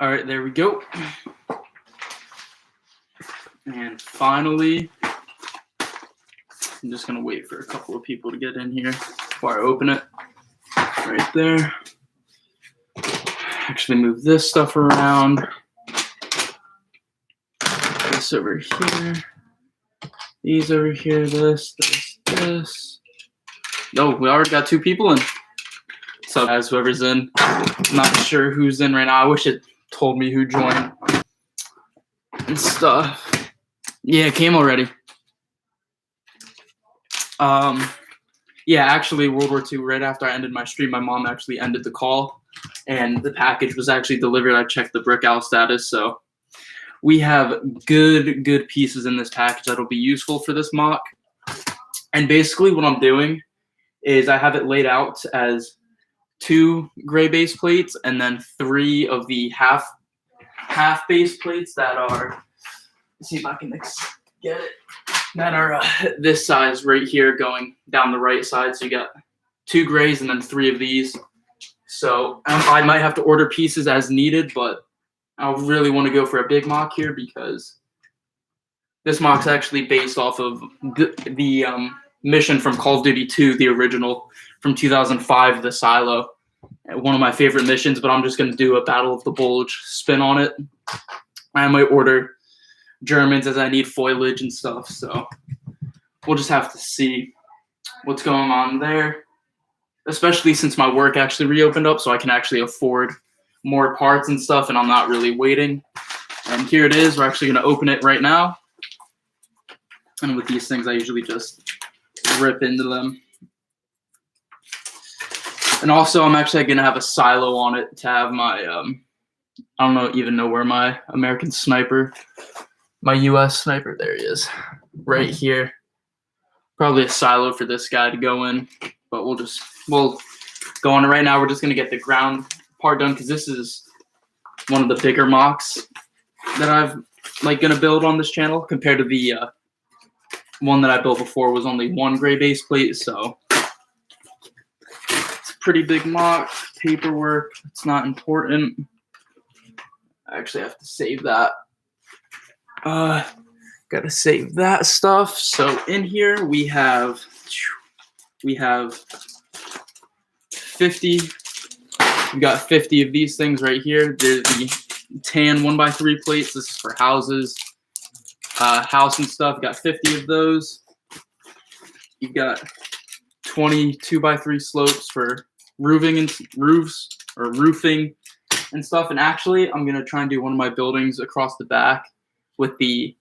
All right, there we go. And finally, I'm just gonna wait for a couple of people to get in here before I open it. Right there. Actually move this stuff around. This over here. These over here, this. Oh, we already got 2 people in. So guys, whoever's in, I'm not sure who's in right now. I wish it told me who joined and stuff. Yeah, it came already. Yeah, actually, World War II, right after I ended my stream, my mom actually ended the call, and the package was actually delivered. I checked the brick owl status, so we have good pieces in this package that'll be useful for this MOC. And basically what I'm doing is I have it laid out as 2 gray base plates and then 3 of the half base plates that are, let's see if I can get it, that are this size right here going down the right side. So you got 2 grays and then 3 of these. So I might have to order pieces as needed, but I really want to go for a big MOC here because this MOC's actually based off of the mission from Call of Duty 2, the original from 2005, the Silo. One of my favorite missions, but I'm just going to do a Battle of the Bulge spin on it. I might order Germans as I need foliage and stuff, so we'll just have to see what's going on there, especially since my work actually reopened up, so I can actually afford more parts and stuff, and I'm not really waiting. And here it is. We're actually going to open it right now. And with these things, I usually just rip into them. And also, I'm actually going to have a silo on it to have my, I don't even know where my American sniper, my U.S. sniper, there he is, right here. Probably a silo for this guy to go in, but we'll go on it right now. We're just going to get the ground part done because this is one of the bigger MOCs that I've going to build on this channel compared to the one that I built before was only 1 gray base plate, so it's a pretty big MOC. Paperwork, it's not important. I actually have to save that. Gotta save that stuff. So in here we have 50. We got 50 of these things right here. There's the tan 1x3 plates. This is for houses, house and stuff. Got 50 of those. You've got 20 2x3 slopes for roofing and roofing and stuff. And actually, I'm gonna try and do one of my buildings across the back with the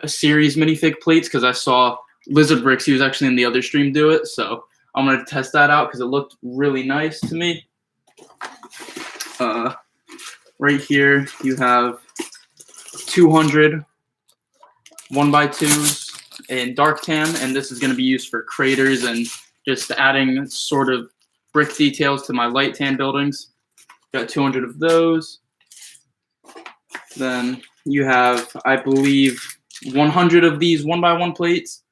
series minifig plates because I saw Lizard Bricks. He was actually in the other stream do it, so I'm gonna test that out because it looked really nice to me. Right here you have 200 1x2s in dark tan, and this is going to be used for craters and just adding sort of brick details to my light tan buildings. Got 200 of those. Then you have, I believe, 100 of these 1x1 plates.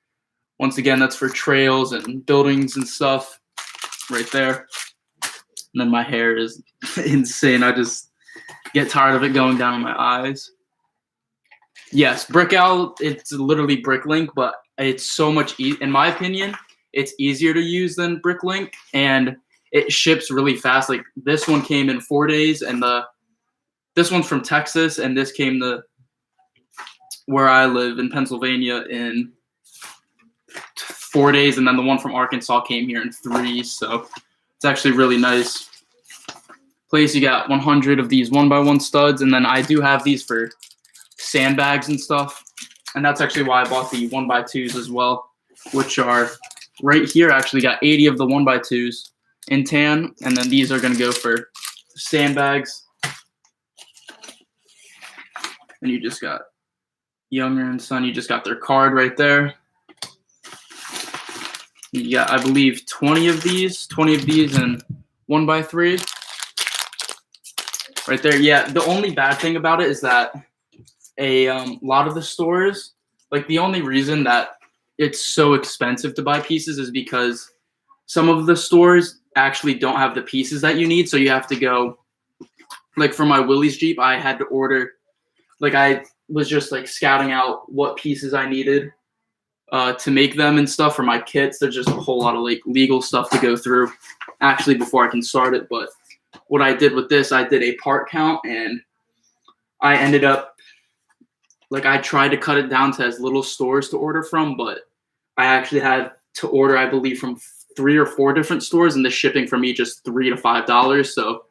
Once again, that's for trails and buildings and stuff right there. And then my hair is insane. I just get tired of it going down my eyes. Yes, Brick Owl, it's literally Bricklink, but it's so much, in my opinion, it's easier to use than Bricklink, and it ships really fast. Like this one came in 4 days, and this one's from Texas, and this came to where I live in Pennsylvania in 4 days, and then the one from Arkansas came here in 3. So it's actually really nice place. You got 100 of these 1x1 studs, and then I do have these for sandbags and stuff, and that's actually why I bought the 1x2s as well, which are right here. I actually got 80 of the 1x2s in tan, and then these are going to go for sandbags. And you just got Younger and Son, you just got their card right there. You got, I believe, 20 of these in 1x3 right there. Yeah, the only bad thing about it is that a lot of the stores, like the only reason that it's so expensive to buy pieces is because some of the stores actually don't have the pieces that you need, so you have to go like for my Willys Jeep, I had to order, like I was just like scouting out what pieces I needed to make them and stuff for my kits. There's just a whole lot of like legal stuff to go through actually before I can start it. But what I did with this, I did a part count, and I ended up, like, I tried to cut it down to as little stores to order from, but I actually had to order, I believe, from 3 or 4 different stores, and the shipping for me just $3 to $5. So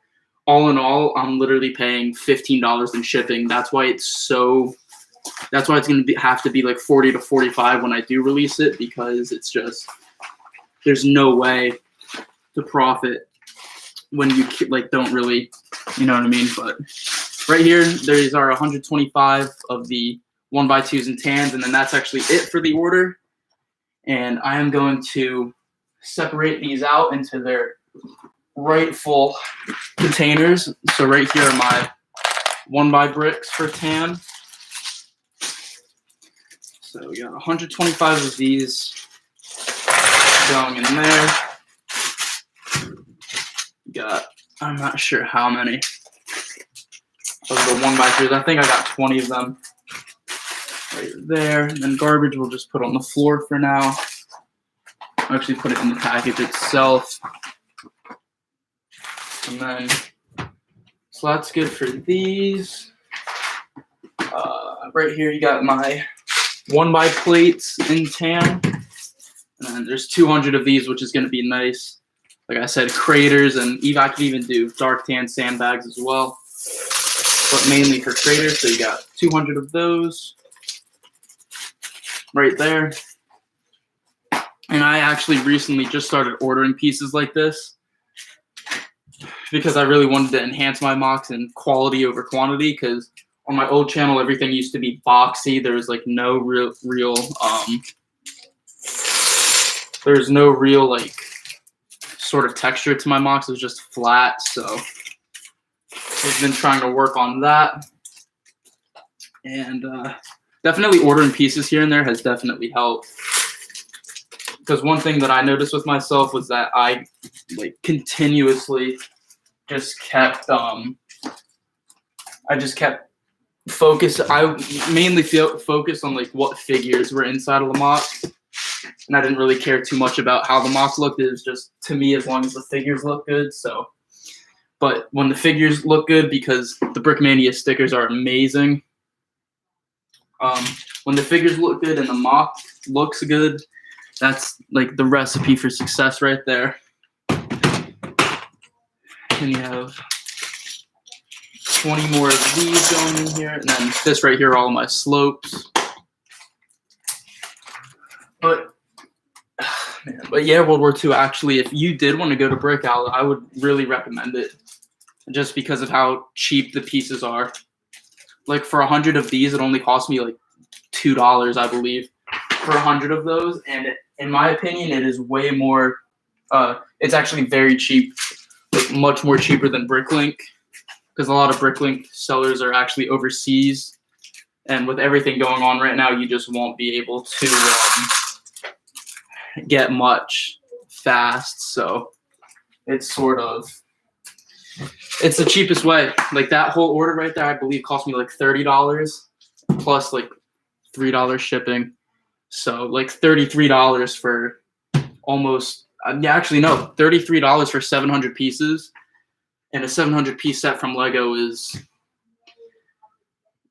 all in all, I'm literally paying $15 in shipping. That's why it's going to have to be like 40 to 45 when I do release it, because it's just, there's no way to profit when you like don't really, you know what I mean? But right here, there's our 125 of the 1x2s and tans, and then that's actually it for the order. And I am going to separate these out into their rightful containers. So right here are my 1x bricks for tan. So we got 125 of these going in there. Got, I'm not sure how many of the 1x3s. I think I got 20 of them right there. And then garbage we'll just put on the floor for now. I'll actually put it in the package itself. And then, so that's good for these. Right here you got my 1x plates in tan. And then there's 200 of these, which is going to be nice. Like I said, craters, and I could even do dark tan sandbags as well, but mainly for craters. So you got 200 of those right there. And I actually recently just started ordering pieces like this because I really wanted to enhance my MOCs in quality over quantity, because on my old channel, everything used to be boxy. There was like no real there's no real like sort of texture to my MOCs. It was just flat. So I've been trying to work on that, and definitely ordering pieces here and there has definitely helped. Because one thing that I noticed with myself was that I like continuously just kept focus. I mainly focused on like what figures were inside of the MOC, and I didn't really care too much about how the MOC looked. It was just, to me, as long as the figures look good. So, but when the figures look good, because the Brickmania stickers are amazing. When the figures look good and the MOC looks good, that's like the recipe for success right there. And you have 20 more of these going in here, and then this right here are all my slopes. But yeah, World War II, actually, if you did want to go to Brick Owl, I would really recommend it, just because of how cheap the pieces are. Like for 100 of these, it only cost me like $2, I believe, for 100 of those. And in my opinion, it is way more. It's actually very cheap, like much more cheaper than Bricklink, because a lot of Bricklink sellers are actually overseas, and with everything going on right now, you just won't be able to get much fast. So it's it's the cheapest way. Like that whole order right there, I believe cost me like $30 plus like $3 shipping. So like $33 for almost, actually no, $33 for 700 pieces. And a 700 piece set from Lego is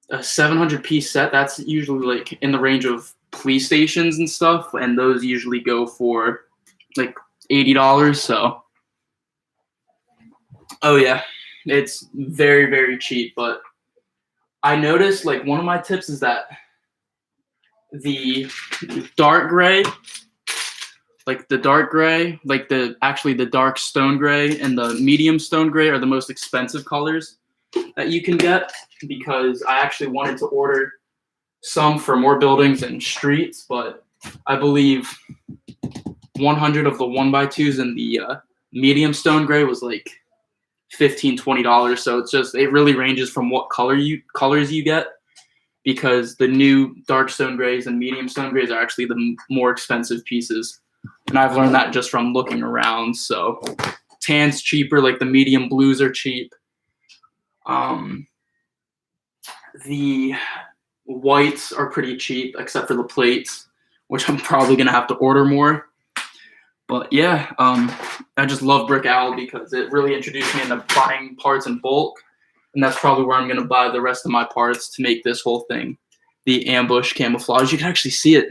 a 700 piece set. That's usually like in the range of police stations and stuff, and those usually go for like $80. So, oh yeah, it's very, very cheap. But I noticed, like, one of my tips is that the dark gray, like the dark stone gray and the medium stone gray are the most expensive colors that you can get, because I actually wanted to order some for more buildings and streets, but I believe 100 of the 1x2s and the medium stone gray was like $15, $20. So it's just, it really ranges from what colors you get, because the new dark stone grays and medium stone grays are actually the more expensive pieces. And I've learned that just from looking around. So tan's cheaper, like the medium blues are cheap. Um, the whites are pretty cheap, except for the plates, which I'm probably gonna have to order more. But yeah, I just love Brick Owl because it really introduced me into buying parts in bulk, and that's probably where I'm gonna buy the rest of my parts to make this whole thing. The ambush camouflage, you can actually see it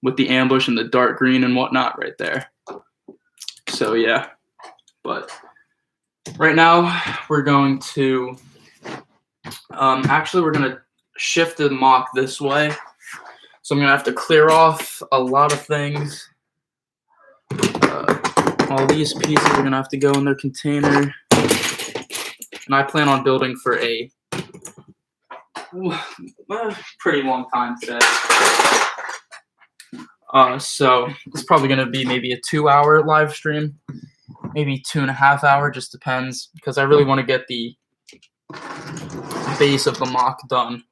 with the ambush and the dark green and whatnot right there. So yeah, but right now we're going to actually we're gonna shift the MOC this way. So I'm gonna have to clear off a lot of things. All these pieces are gonna have to go in their container, and I plan on building for a pretty long time today. So it's probably gonna be maybe a 2-hour live stream, maybe 2.5 hour, just depends, because I really want to get the base of the MOC done.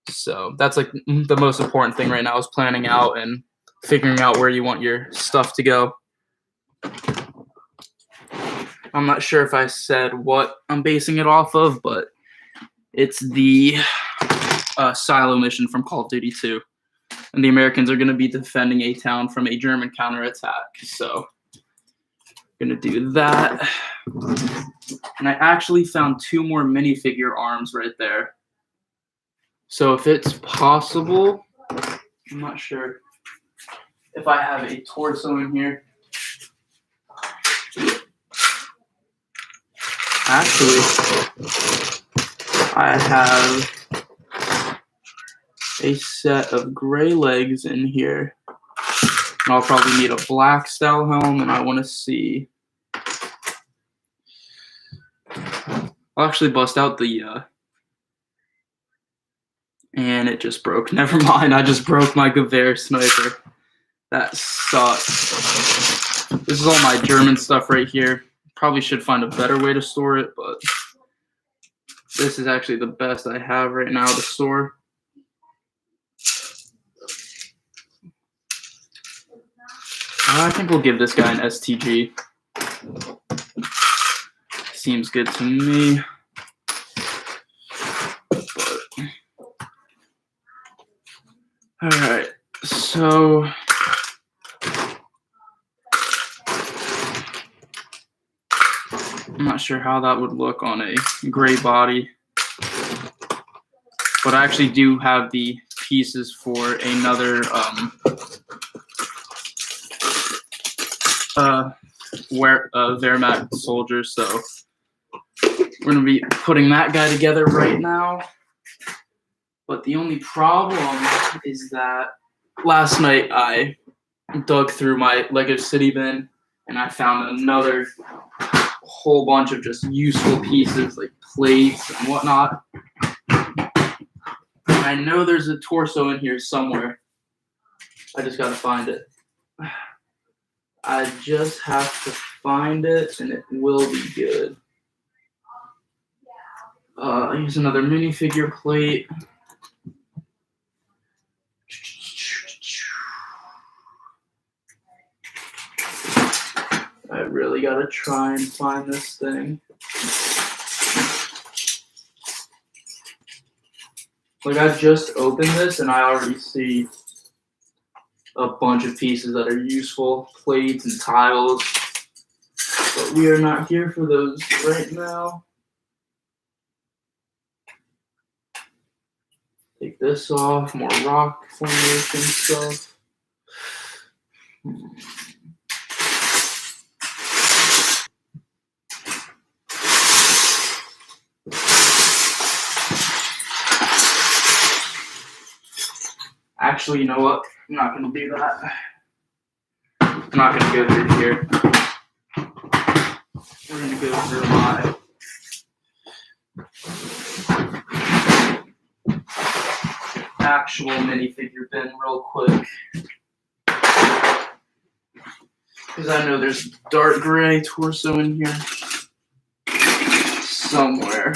So that's like the most important thing right now, is planning out and figuring out where you want your stuff to go. I'm not sure if I said what I'm basing it off of, but it's the silo mission from Call of Duty 2. And the Americans are going to be defending a town from a German counterattack. So I'm going to do that. And I actually found 2 more minifigure arms right there. So if it's possible, I'm not sure if I have a torso in here. Actually, I have a set of gray legs in here. And I'll probably need a black style helm, and I want to see. I'll actually bust out the and it just broke. Never mind, I just broke my Gewehr sniper. That sucks. This is all my German stuff right here. Probably should find a better way to store it, but this is actually the best I have right now to store. I think we'll give this guy an STG. Seems good to me. Alright, so I'm not sure how that would look on a gray body, but I actually do have the pieces for another Wehrmacht soldier, so we're going to be putting that guy together right now. But the only problem is that last night I dug through my Lego City bin and I found another whole bunch of just useful pieces like plates and whatnot. I know there's a torso in here somewhere. I just gotta find it. I just have to find it and it will be good. Here's another minifigure plate. I really gotta try and find this thing. Like, I just opened this and I already see a bunch of pieces that are useful, plates and tiles, but we are not here for those right now. Take this off, more rock formation stuff. Actually, you know what? I'm not going to do that. I'm not going to go through here. We're going to go through my actual minifigure bin real quick. Because I know there's dark gray torso in here somewhere.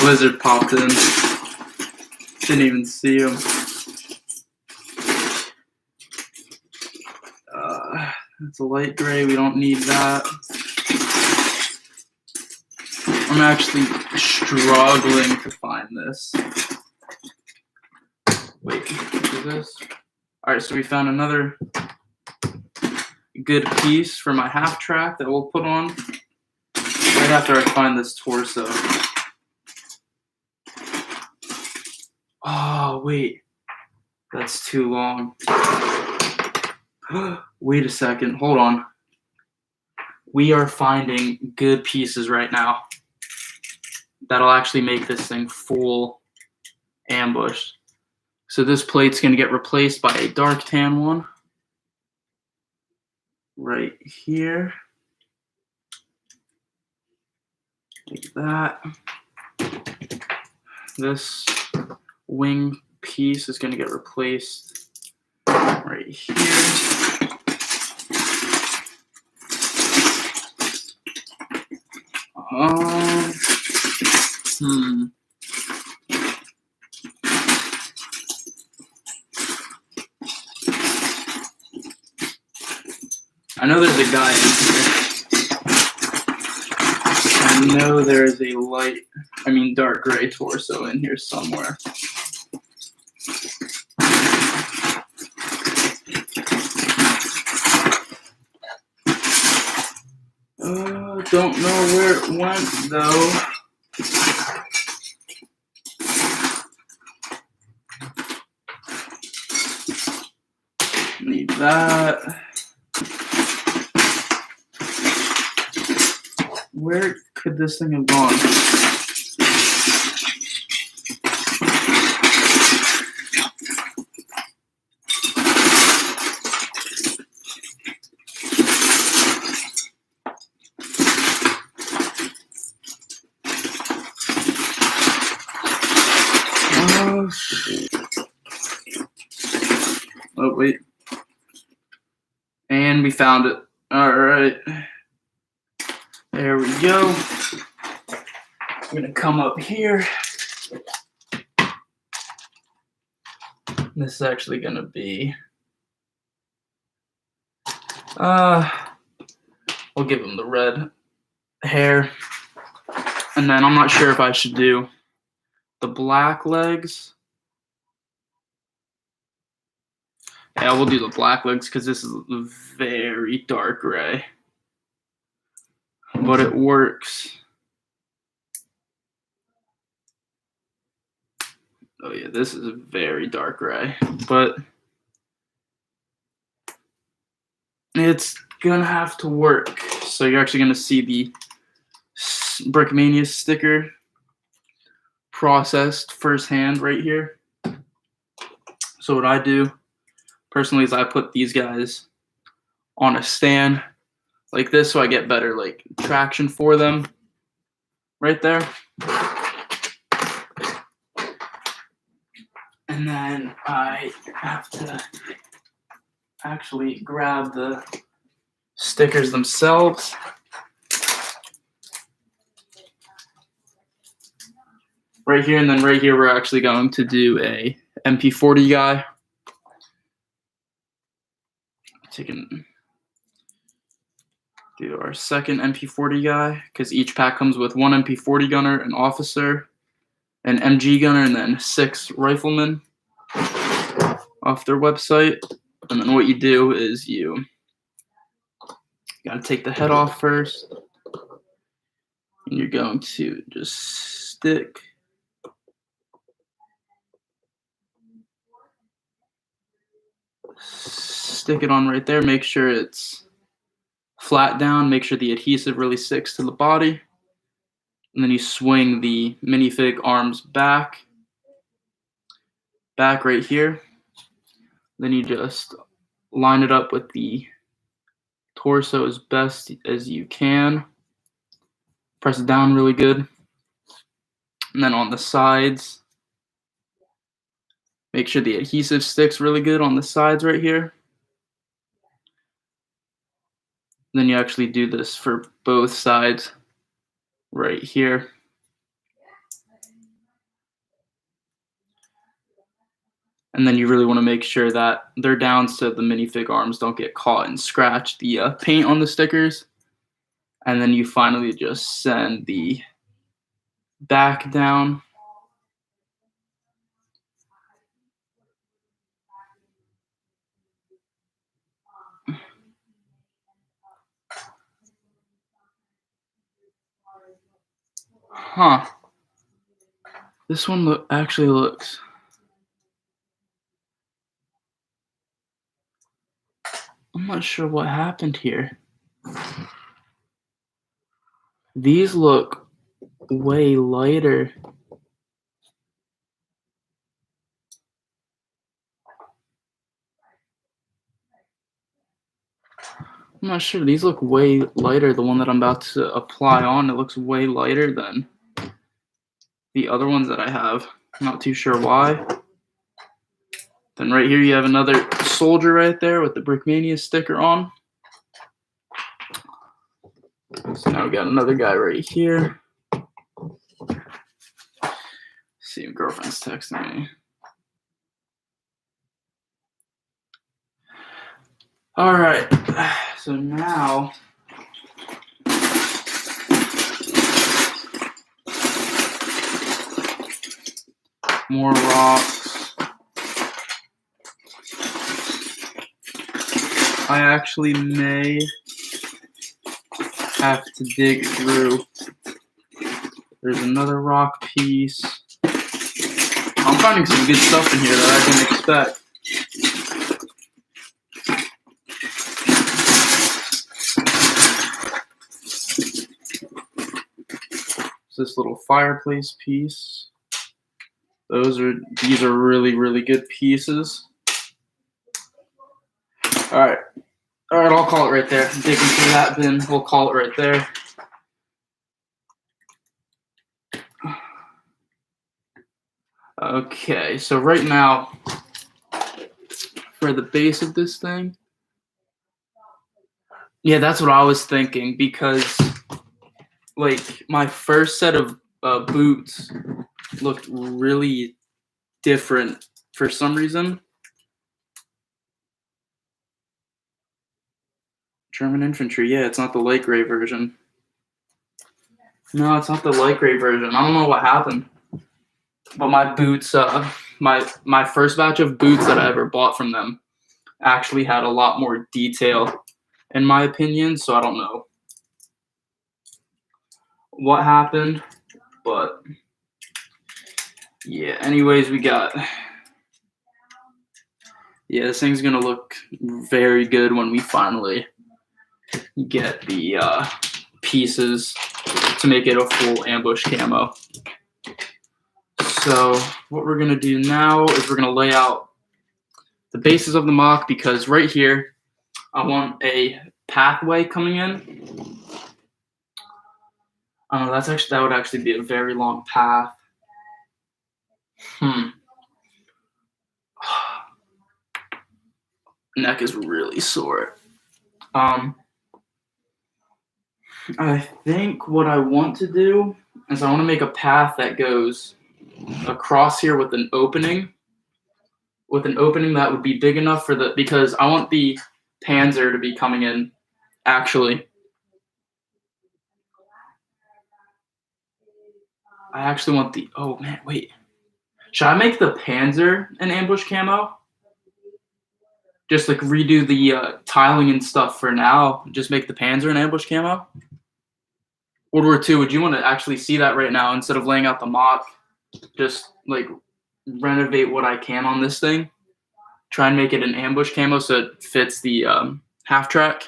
Lizard popped in. Didn't even see him. It's a light gray. We don't need that. I'm actually struggling to find this. Wait, what is this? All right, so we found another good piece for my half track that we'll put on right after I find this torso. Oh, wait. That's too long. Wait a second. Hold on. We are finding good pieces right now that'll actually make this thing full ambush. So this plate's going to get replaced by a dark tan one right here. Like that. This wing piece is going to get replaced right here. I know there's a guy in here. I know there's a dark gray torso in here somewhere. Don't know where it went though. Need that. Where could this thing have gone? Oh, wait. And we found it. All right. There we go. I'm going to come up here. This is actually going to be... we'll give him the red hair. And then I'm not sure if I should do the black legs. Yeah, we'll do the black legs because this is very dark gray. But it works. Oh yeah, this is a very dark gray. But it's gonna have to work. So you're actually gonna see the Brickmania sticker processed firsthand right here. So what I do personally is I put these guys on a stand like this so I get better like traction for them right there. And then I have to actually grab the stickers themselves. Right here, and then right here we're actually going to do a MP40 guy. Taking do our second MP40 guy because each pack comes with one MP40 gunner, an officer, an MG gunner, and then 6 riflemen off their website. And then what you do is you gotta take the head off first, and you're going to just stick it on right there. Make sure it's flat down. Make sure the adhesive really sticks to the body. And then you swing the minifig arms back right here. Then you just line it up with the torso as best as you can. Press it down really good. And then on the sides, make sure the adhesive sticks really good on the sides right here. Then you actually do this for both sides right here. And then you really want to make sure that they're down so the minifig arms don't get caught and scratch the paint on the stickers. And then you finally just send the back down. Huh. This one actually looks... I'm not sure what happened here. These look way lighter. I'm not sure. These look way lighter. The one that I'm about to apply on, it looks way lighter than the other ones that I have. I'm not too sure why. Then right here you have another soldier right there with the Brickmania sticker on. So now we got another guy right here. See if girlfriend's texting me. All right, so now more rocks. I actually may have to dig through. There's another rock piece. I'm finding some good stuff in here that I didn't expect. This little fireplace piece. These are really, really good pieces. All right, I'll call it right there. Digging through that bin, we'll call it right there. Okay, so right now, for the base of this thing, yeah, that's what I was thinking, because like my first set of boots looked really different for some reason. German infantry, yeah, it's not the light gray version. No, it's not the light gray version. I don't know what happened. But my boots, my first batch of boots that I ever bought from them actually had a lot more detail, in my opinion, so I don't know what happened, but yeah, anyways, this thing's gonna look very good when we finally get the pieces to make it a full ambush camo. So what we're gonna do now is we're gonna lay out the bases of the MOC, because right here I want a pathway coming in. That would actually be a very long path. Neck is really sore. I think what I want to do is I want to make a path that goes across here with an opening that would be big enough because I want the Panzer to be coming in. Actually, I actually want the, oh man, wait. Should I make the Panzer an ambush camo? Just like redo the tiling and stuff for now. Just make the Panzer an ambush camo? World War II, would you want to actually see that right now instead of laying out the MOC? Just like renovate what I can on this thing. Try and make it an ambush camo so it fits the half track.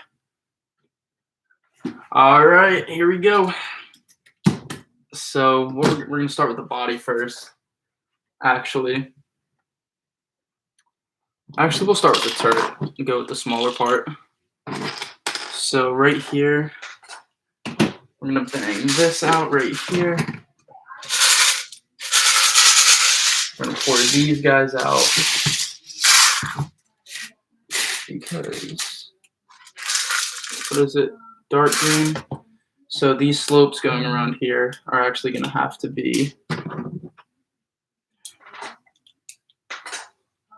All right, here we go. So we're going to start with the body first. Actually, we'll start with the turret and go with the smaller part. So right here, we're going to bang this out right here. We're going to pour these guys out because, what is it, dark green? So these slopes going around here are actually going to have to be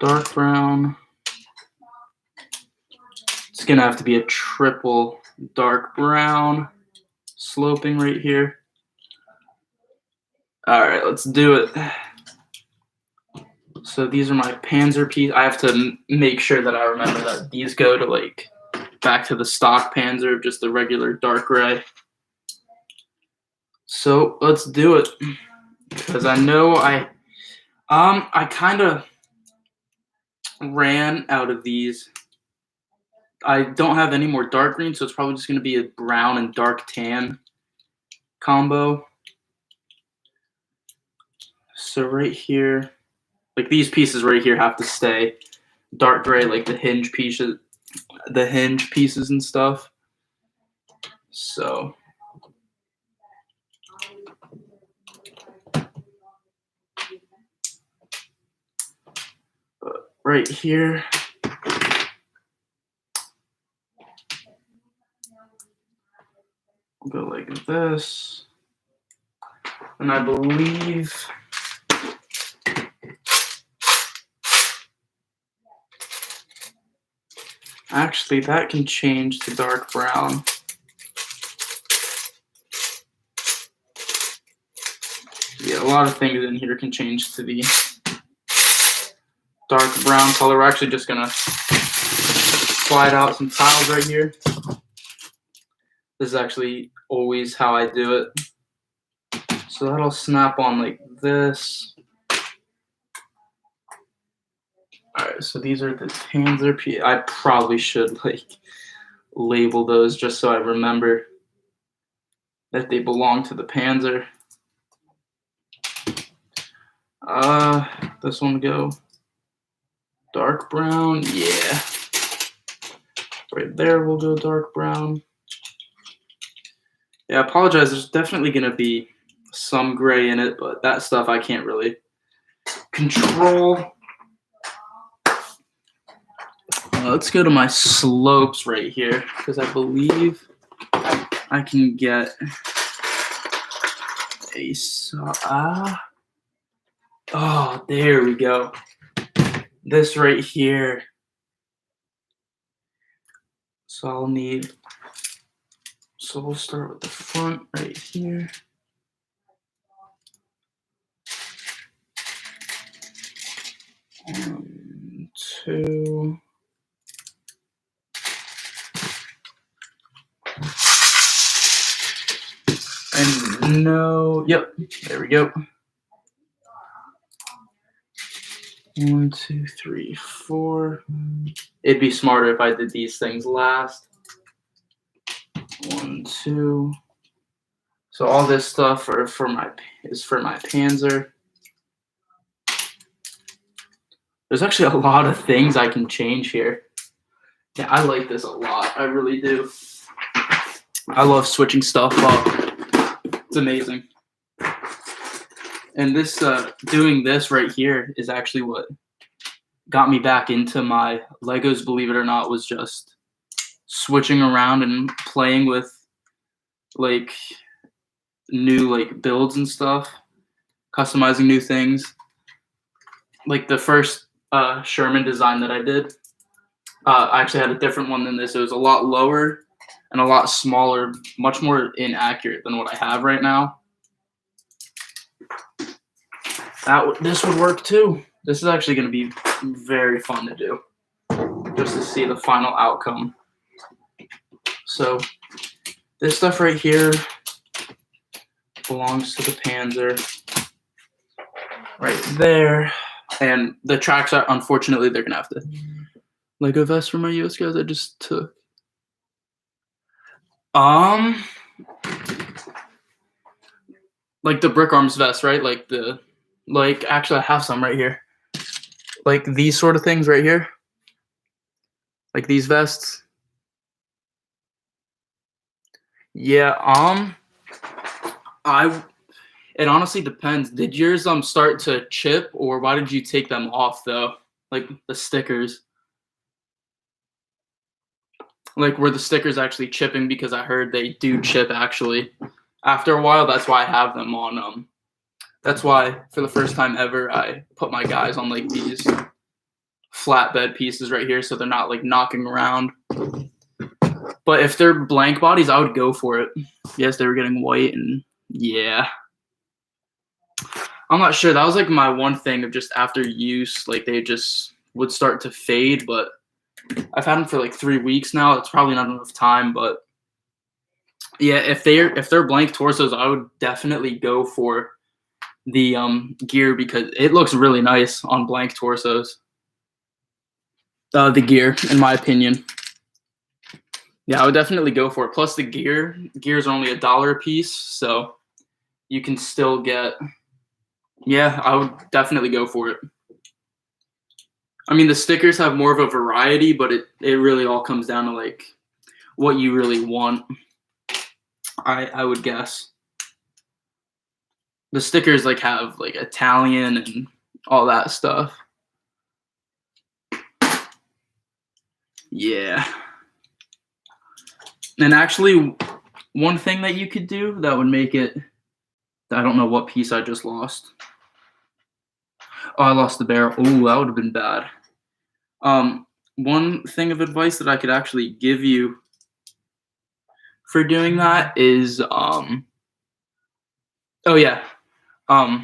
dark brown. It's gonna have to be a triple dark brown, sloping right here. All right, let's do it. So these are my panzer piece. I have to make sure that I remember that these go to like back to the stock panzer, just the regular dark gray. So let's do it, because I know I kind of ran out of these. I don't have any more dark green, so it's probably just going to be a brown and dark tan combo. So right here, like these pieces right here have to stay dark gray, like the hinge pieces and stuff. So right here, we'll go like this. And I believe actually that can change to dark brown. Yeah, a lot of things in here can change to the dark brown color. We're actually just gonna slide out some tiles right here. This is actually always how I do it. So that'll snap on like this. All right, so these are the panzer pieces. I probably should like label those just so I remember that they belong to the panzer. This one go dark brown. Yeah. Right there we'll go dark brown. Yeah, I apologize. There's definitely going to be some gray in it, but that stuff I can't really control. Let's go to my slopes right here, because I believe I can get a oh, there we go. This right here. So I'll need, so we'll start with the front right here. One, two. And no, yep, there we go. 1, 2, 3, 4. It'd be smarter if I did these things last. 1, 2. So all this stuff is for my panzer. There's actually a lot of things I can change here. Yeah, I like this a lot. I really do. I love switching stuff up. It's amazing. And this, doing this right here is actually what got me back into my Legos, believe it or not, was just switching around and playing with like new like builds and stuff, customizing new things. Like the first Sherman design that I did, I actually had a different one than this. It was a lot lower and a lot smaller, much more inaccurate than what I have right now. This would work too. This is actually going to be very fun to do, just to see the final outcome. So this stuff right here belongs to the Panzer right there. And the tracks are, unfortunately, they're going to have to Lego vest for my US guys I just took. Like the brick arms vest, right? Like actually I have some right here. Like these sort of things right here. Like these vests. Yeah, it honestly depends. Did yours start to chip, or why did you take them off though? Like the stickers. Like were the stickers actually chipping? Because I heard they do chip actually. After a while, that's why I have them on that's why for the first time ever I put my guys on like these flatbed pieces right here, so they're not like knocking around. But if they're blank bodies, I would go for it. Yes, they were getting white, and yeah. I'm not sure. That was like my one thing of just after use, like they just would start to fade, but I've had them for like 3 weeks now. It's probably not enough time, but yeah, if they're blank torsos, I would definitely go for the gear because it looks really nice on blank torsos. The gear, in my opinion. Yeah, I would definitely go for it. Plus the gears are only $1 a piece, so you can still get. Yeah, I would definitely go for it. I mean, the stickers have more of a variety, but it really all comes down to like what you really want. I would guess. The stickers like have like Italian and all that stuff. Yeah. And actually, one thing that you could do that would make it. I don't know what piece I just lost. Oh, I lost the barrel. Oh, that would have been bad. One thing of advice that I could actually give you for doing that is, oh yeah, thought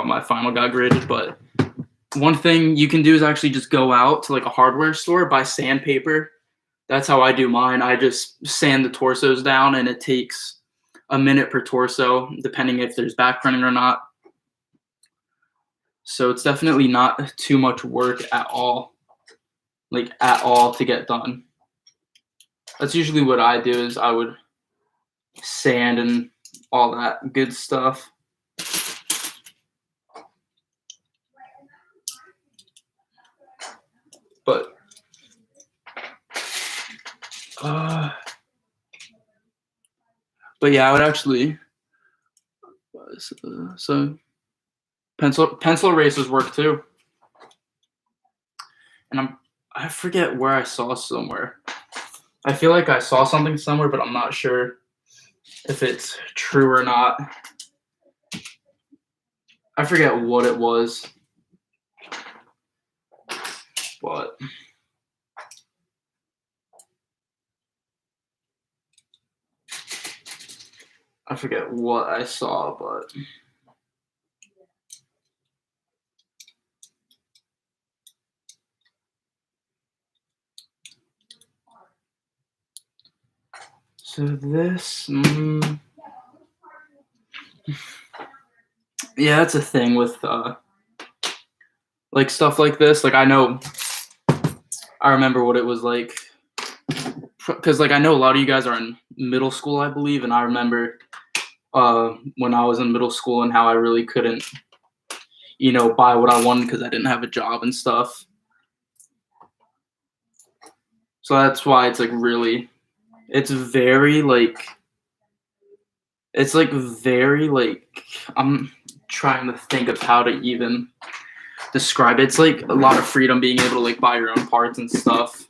my final got graded, but one thing you can do is actually just go out to like a hardware store, buy sandpaper. That's how I do mine. I just sand the torsos down, and it takes a minute per torso, depending if there's back printing or not. So it's definitely not too much work at all, like at all, to get done. That's usually what I do, is I would sand and all that good stuff. But yeah, I would actually. So pencil erasers work too, and I forget where I saw somewhere. I feel like I saw something somewhere, but I'm not sure if it's true or not. I forget what it was, but I forget what I saw, but so this, yeah, that's a thing with like stuff like this. Like I remember what it was like, because like I know a lot of you guys are in middle school, I believe, and I remember when I was in middle school and how I really couldn't, buy what I wanted because I didn't have a job and stuff. So that's why it's like really, it's very like, I'm trying to think of how to even describe it. It's like a lot of freedom being able to like buy your own parts and stuff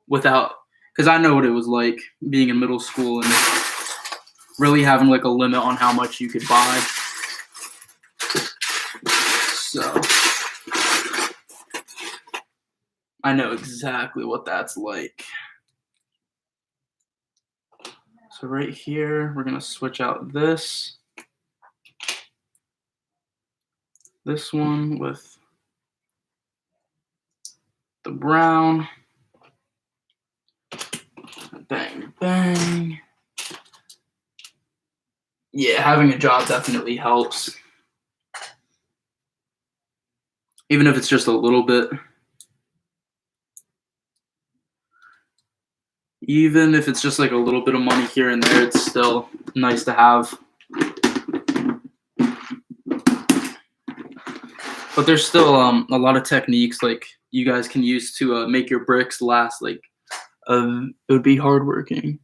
without, because I know what it was like being in middle school and really having like a limit on how much you could buy. So I know exactly what that's like. So right here, we're going to switch out this one with the brown. Bang, bang. Yeah, having a job definitely helps. Even if it's just a little bit. Even if it's just like a little bit of money here and there, it's still nice to have. But there's still a lot of techniques like you guys can use to make your bricks last. Like it would be hardworking.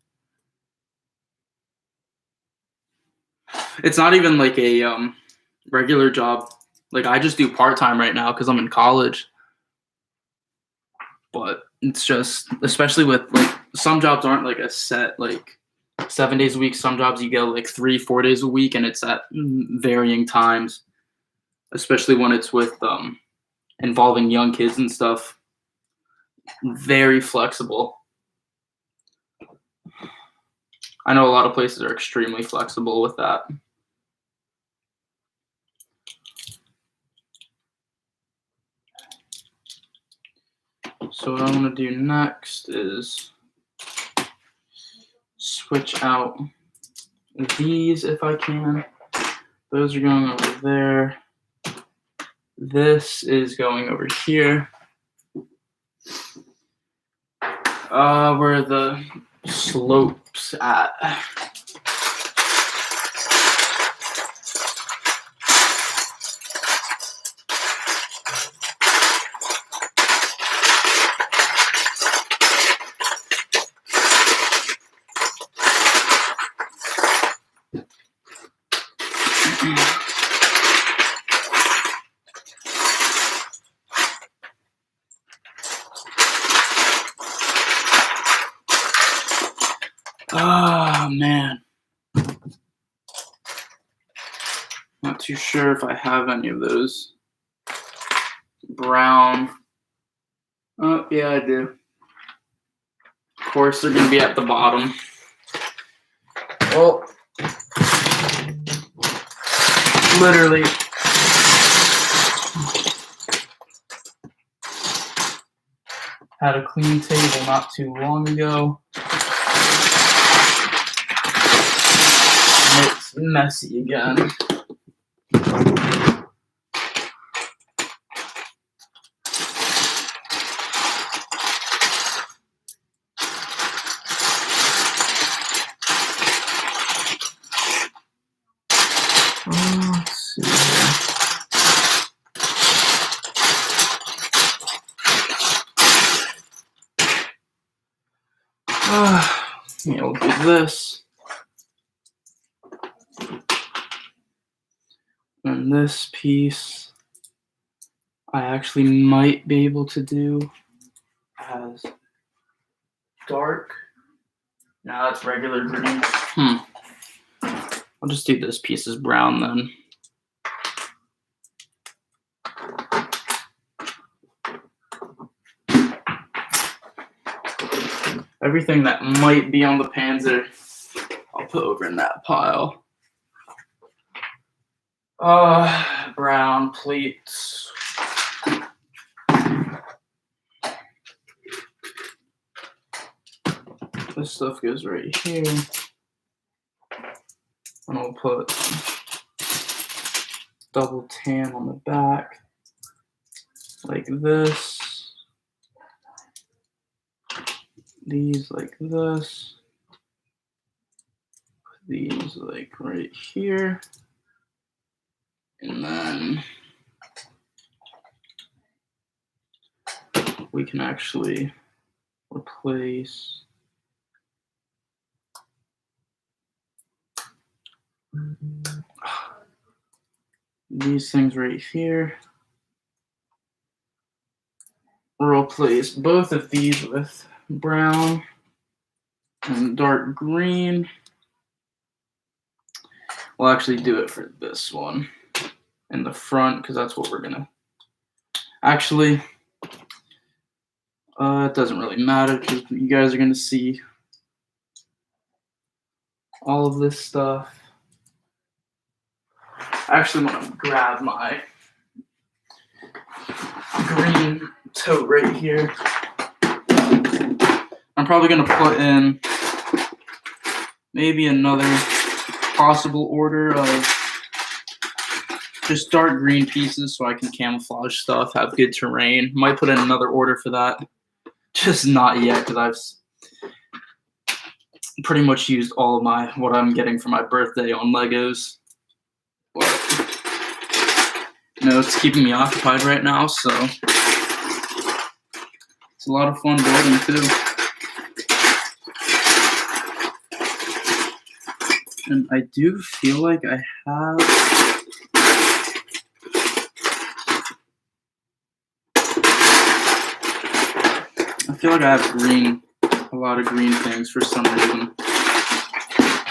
It's not even like a regular job. Like I just do part-time right now because I'm in college. But it's just, especially with like some jobs aren't like a set like 7 days a week. Some jobs you go like 3-4 days a week, and it's at varying times. especially when it's with involving young kids and stuff. Very flexible. I know a lot of places are extremely flexible with that. So what I want to do next is switch out these if I can. Those are going over there. This is going over here. Where are the slopes at? Oh man, not too sure if I have any of those. Brown. Oh yeah, I do. Of course, they're gonna be at the bottom. Well, literally. Had a clean table not too long ago. And it's messy again. Let's see here. Yeah, we'll do this. And this piece, I actually might be able to do as dark. No, that's regular green. I'll just do this piece as brown then. Everything that might be on the Panzer, I'll put over in that pile. Brown plates. This stuff goes right here. And I'll put double tan on the back, like this. These like this. These like right here. And then we can actually replace these things right here. Replace both of these with brown and dark green. We'll actually do it for this one in the front because that's what we're gonna actually it doesn't really matter because you guys are gonna see all of this stuff. I actually want to grab my green tote right here. I'm probably going to put in maybe another possible order of just dark green pieces so I can camouflage stuff, have good terrain. Might put in another order for that. Just not yet because I've pretty much used all of my what I'm getting for my birthday on Legos. But, it's keeping me occupied right now, so it's a lot of fun building too. And I do feel like I have green, a lot of green things for some reason.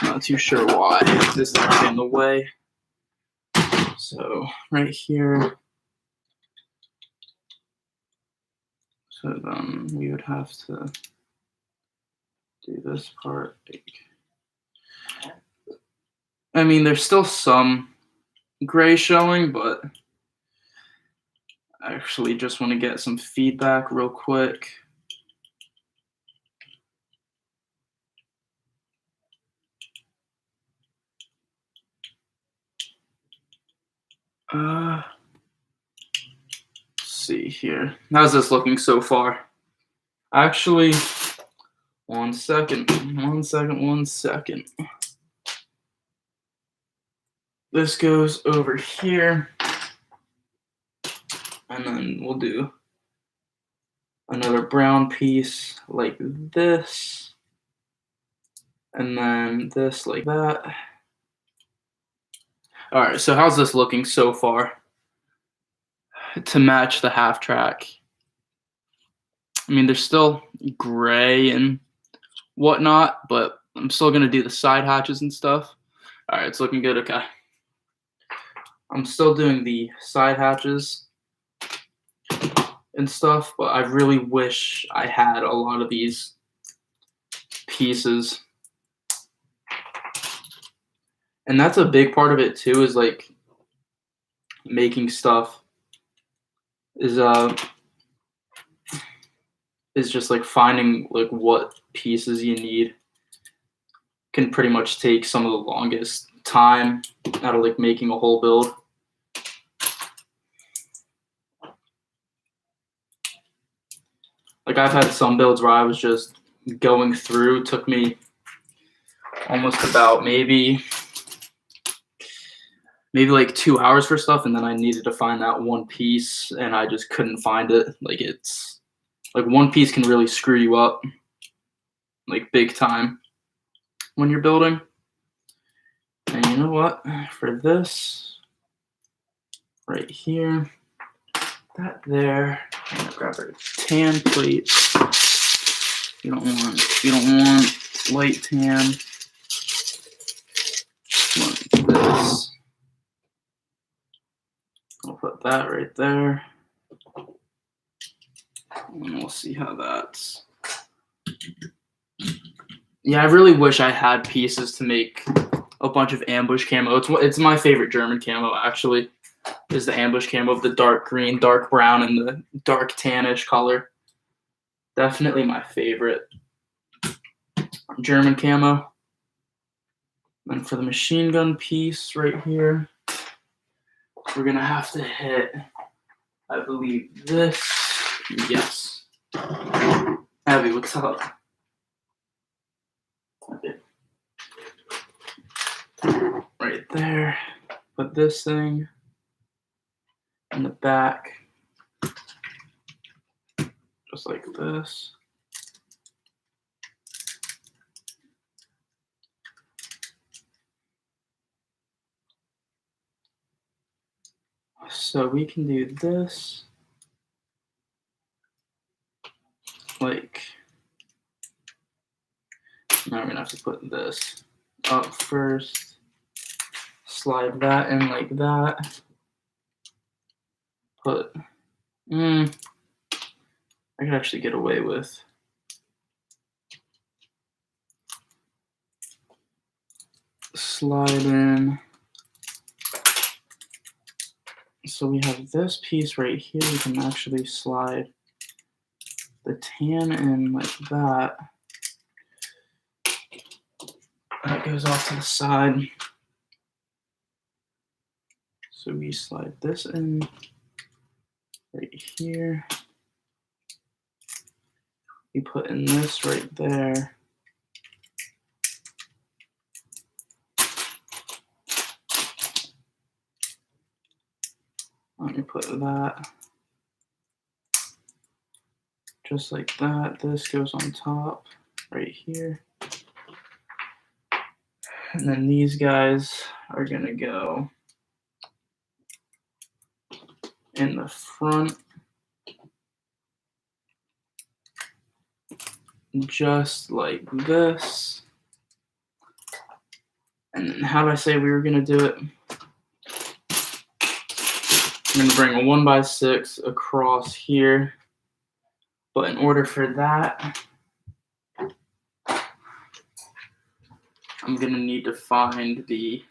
Not too sure why. This is actually in the way. So right here, so then we would have to do this part. I mean, there's still some gray showing, but I actually just want to get some feedback real quick. Let's see here. How's this looking so far? Actually, one second. This goes over here, and then we'll do another brown piece like this, and then this like that. All right, so how's this looking so far to match the half track? I mean, there's still gray and whatnot, but I'm still gonna do the side hatches and stuff. All right, it's looking good. Okay, I'm still doing the side hatches and stuff, but I really wish I had a lot of these pieces. And that's a big part of it too, is like making stuff is just like finding like what pieces you need can pretty much take some of the longest time out of like making a whole build. Like I've had some builds where I was just going through, took me almost about maybe like 2 hours for stuff, and then I needed to find that one piece and I just couldn't find it. Like it's like one piece can really screw you up like big time when you're building. And you know what? For this right here, that there, I'm gonna grab a tan plate. You don't want light tan. You want this. I'll put that right there. And we'll see how that's. Yeah, I really wish I had pieces to make a bunch of ambush camo. It's my favorite German camo, actually, is the ambush camo of the dark green, dark brown, and the dark tannish color. Definitely my favorite German camo. And for the machine gun piece right here, we're going to have to hit, I believe, this. Yes. Abby, what's up? Okay. Right there. Put this thing in the back. Just like this. So we can do this. Like, now we're going to have to put this up first. Slide that in like that. Put, I could actually get away with slide in. So we have this piece right here. We can actually slide the tan in like that. That goes off to the side. So we slide this in right here. We put in this right there. Let me put that just like that. This goes on top right here. And then these guys are gonna go in the front, just like this. And then how did I say we were gonna do it? I'm going to bring a 1x6 across here. But in order for that, I'm going to need to find the,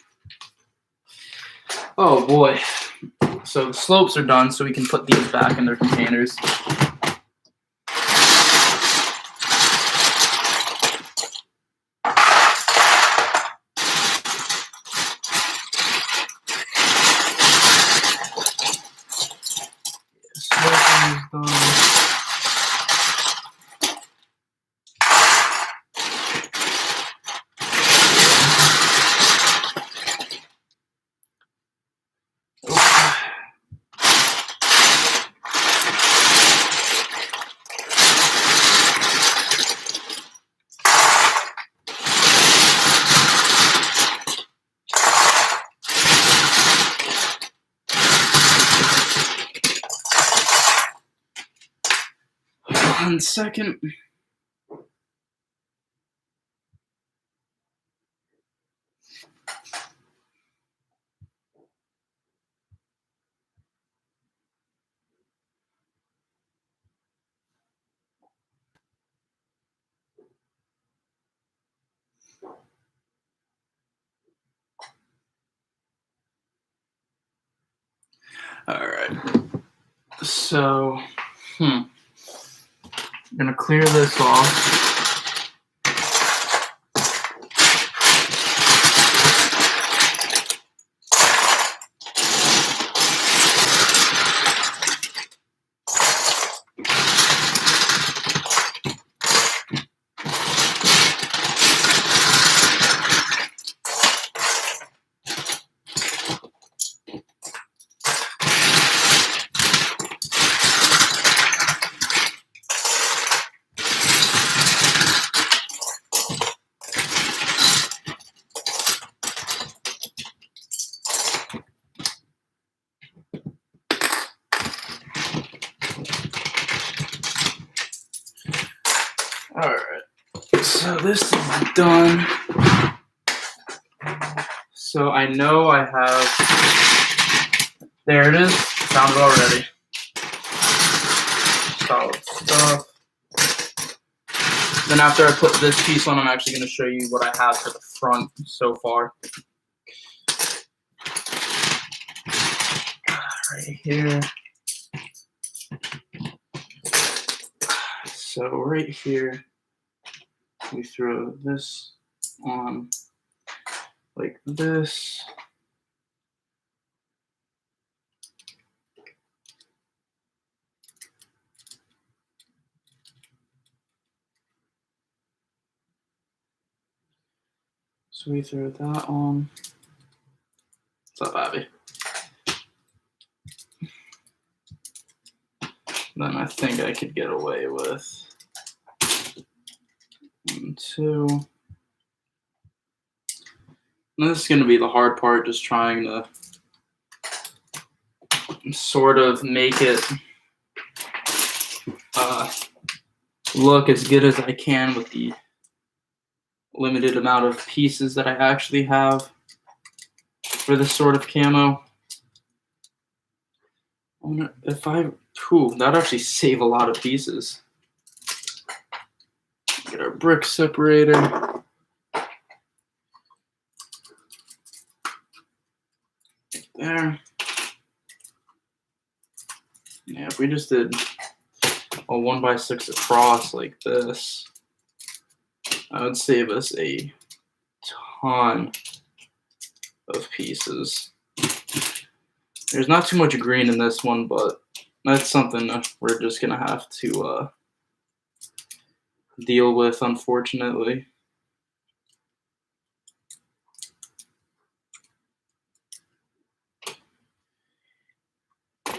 oh boy. So the slopes are done, so we can put these back in their containers. One second. All right. So, I'm gonna clear this off. All right. So this is done. So I know I have, there it is, found it already. Solid stuff. Then after I put this piece on, I'm actually going to show you what I have for the front so far. Right here. So right here, we throw this on like this. So we throw that on. What's up, Abby? Then I think I could get away with 1, 2. And this is going to be the hard part, just trying to sort of make it look as good as I can with the limited amount of pieces that I actually have for this sort of camo. If that'd actually save a lot of pieces. Get our brick separator. There. Yeah, if we just did a 1x6 across like this, that would save us a ton of pieces. There's not too much green in this one, but that's something we're just gonna have to deal with, unfortunately.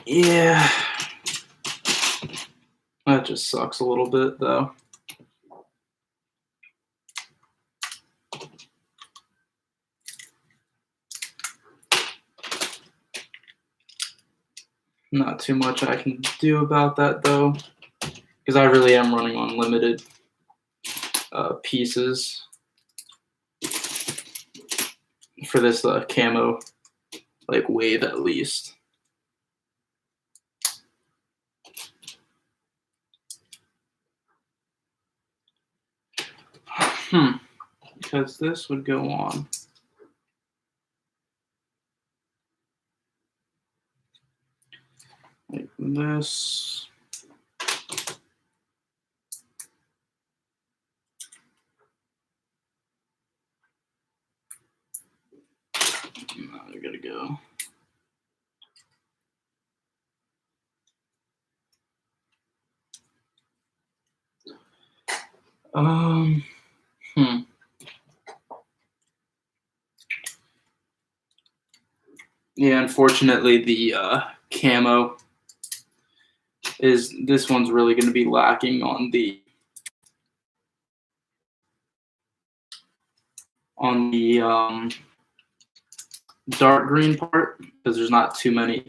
Yeah, that just sucks a little bit, though. Not too much I can do about that, though, because I really am running on limited pieces for this camo, like wave at least. Because this would go on. Like this. Now I gotta go. Yeah, unfortunately, the camo this one's really going to be lacking on the dark green part, because there's not too many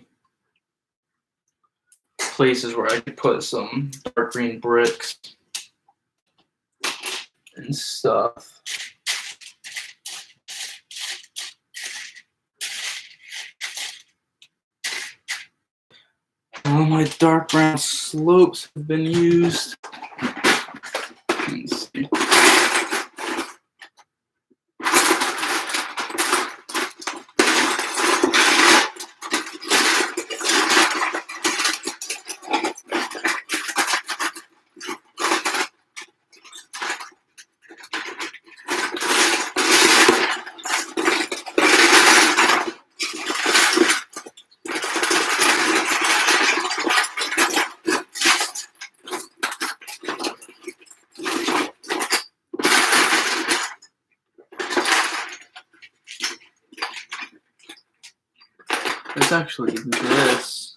places where I could put some dark green bricks and stuff. All my dark brown slopes have been used. Let's see. It's actually this.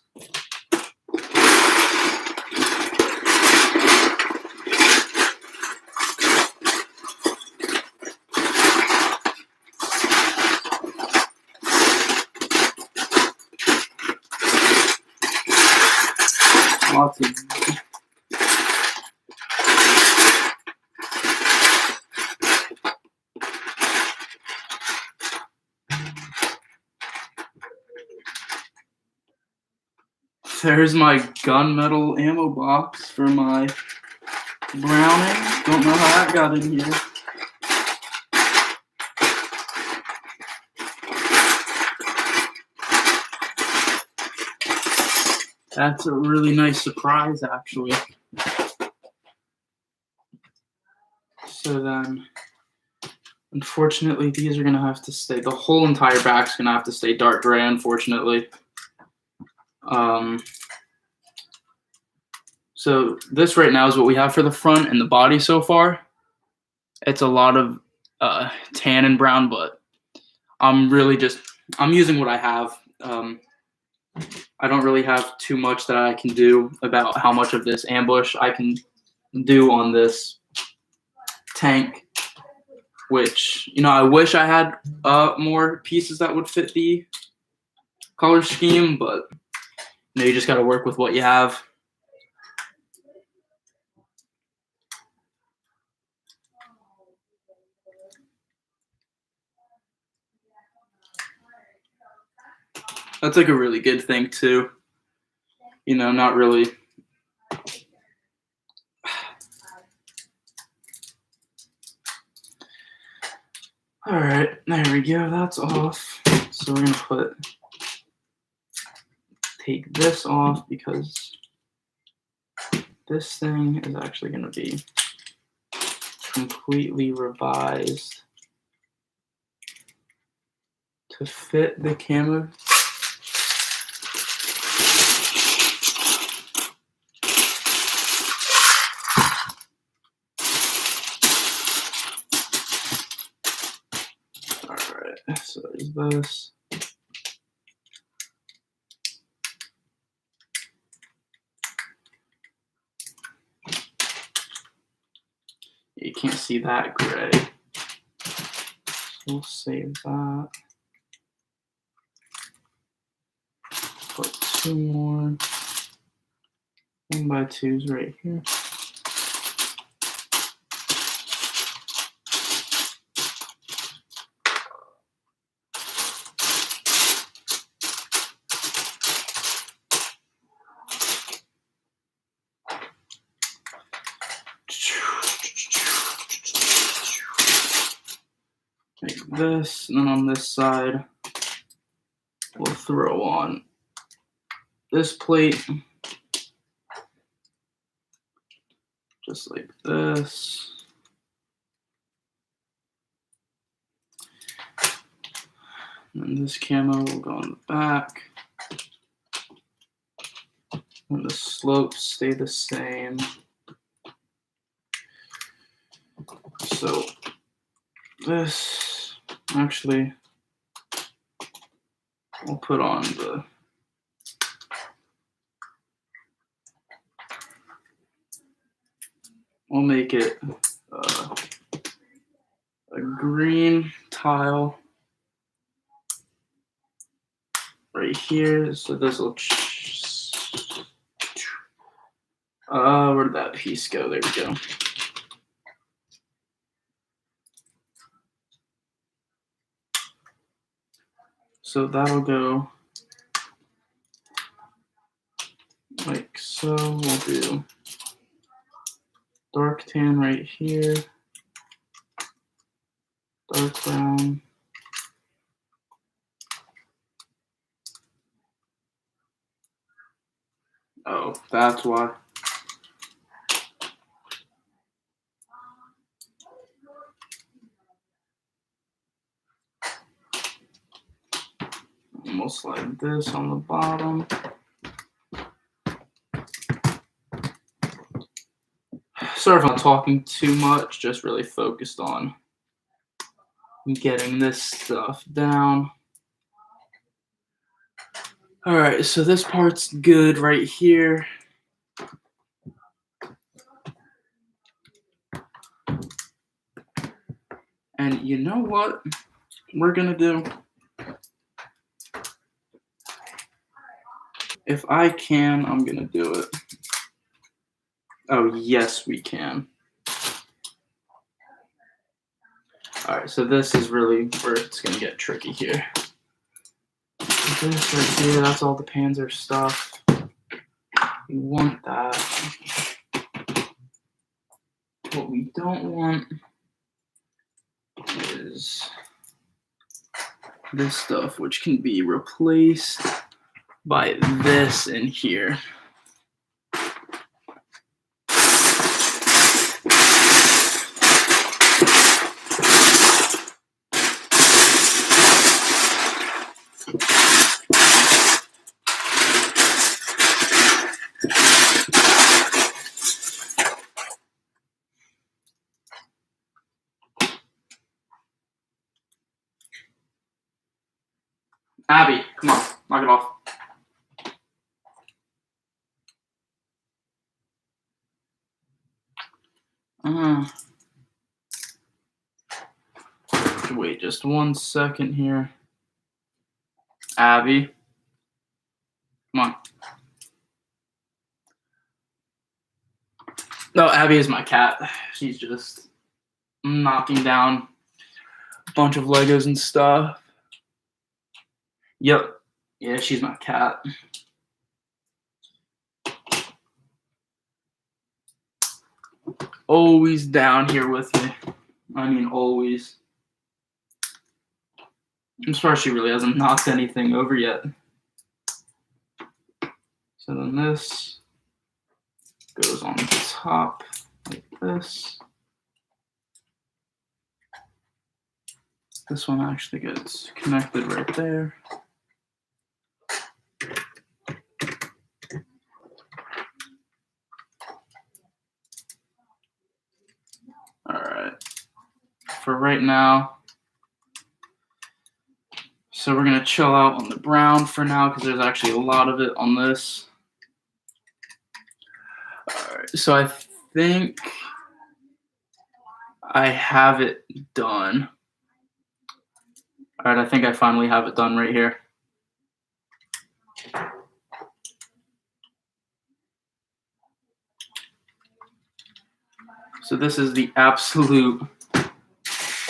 Lots of There's my gunmetal ammo box for my Browning. Don't know how that got in here. That's a really nice surprise, actually. So then, unfortunately, these are going to have to stay. The whole entire back's going to have to stay dark gray, unfortunately. So this right now is what we have for the front and the body so far. It's a lot of tan and brown, but I'm using what I have. I don't really have too much that I can do about how much of this ambush I can do on this tank, which, I wish I had more pieces that would fit the color scheme, but you just got to work with what you have. That's like a really good thing too. Not really. All right, there we go. That's off. So we're gonna take this off, because this thing is actually gonna be completely revised to fit the camo. Alright, so there's this. You can't see that gray. So we'll save that. Put two more 1x2s right here. this, and then on this side, we'll throw on this plate, just like this. And this camo will go on the back. And the slopes stay the same. So this, actually, we'll put on the we'll make it a green tile right here. So this will where did that piece go? There we go. So that'll go like so. We'll do dark tan right here, dark brown. Oh, that's why. And we'll slide this on the bottom. Sorry if I'm talking too much, just really focused on getting this stuff down. All right, so this part's good right here. And you know what we're gonna do? If I can, I'm gonna do it. Oh, yes, we can. All right, so this is really where it's gonna get tricky here. This right here, that's all the Panzer stuff. We want that. What we don't want is this stuff, which can be replaced by this in here. Abby, come on, knock it off. Wait just 1 second here. Abby, come on. No, Abby is my cat. She's just knocking down a bunch of Legos and stuff. Yep. Yeah, she's my cat. Always down here with me. I mean, always. I'm surprised she really hasn't knocked anything over yet. So then this goes on the top like this. This one actually gets connected right there. All right. For right now, so we're gonna chill out on the brown for now because there's actually a lot of it on this. All right, so I think I have it done. All right, I think I finally have it done right here. So this is the absolute,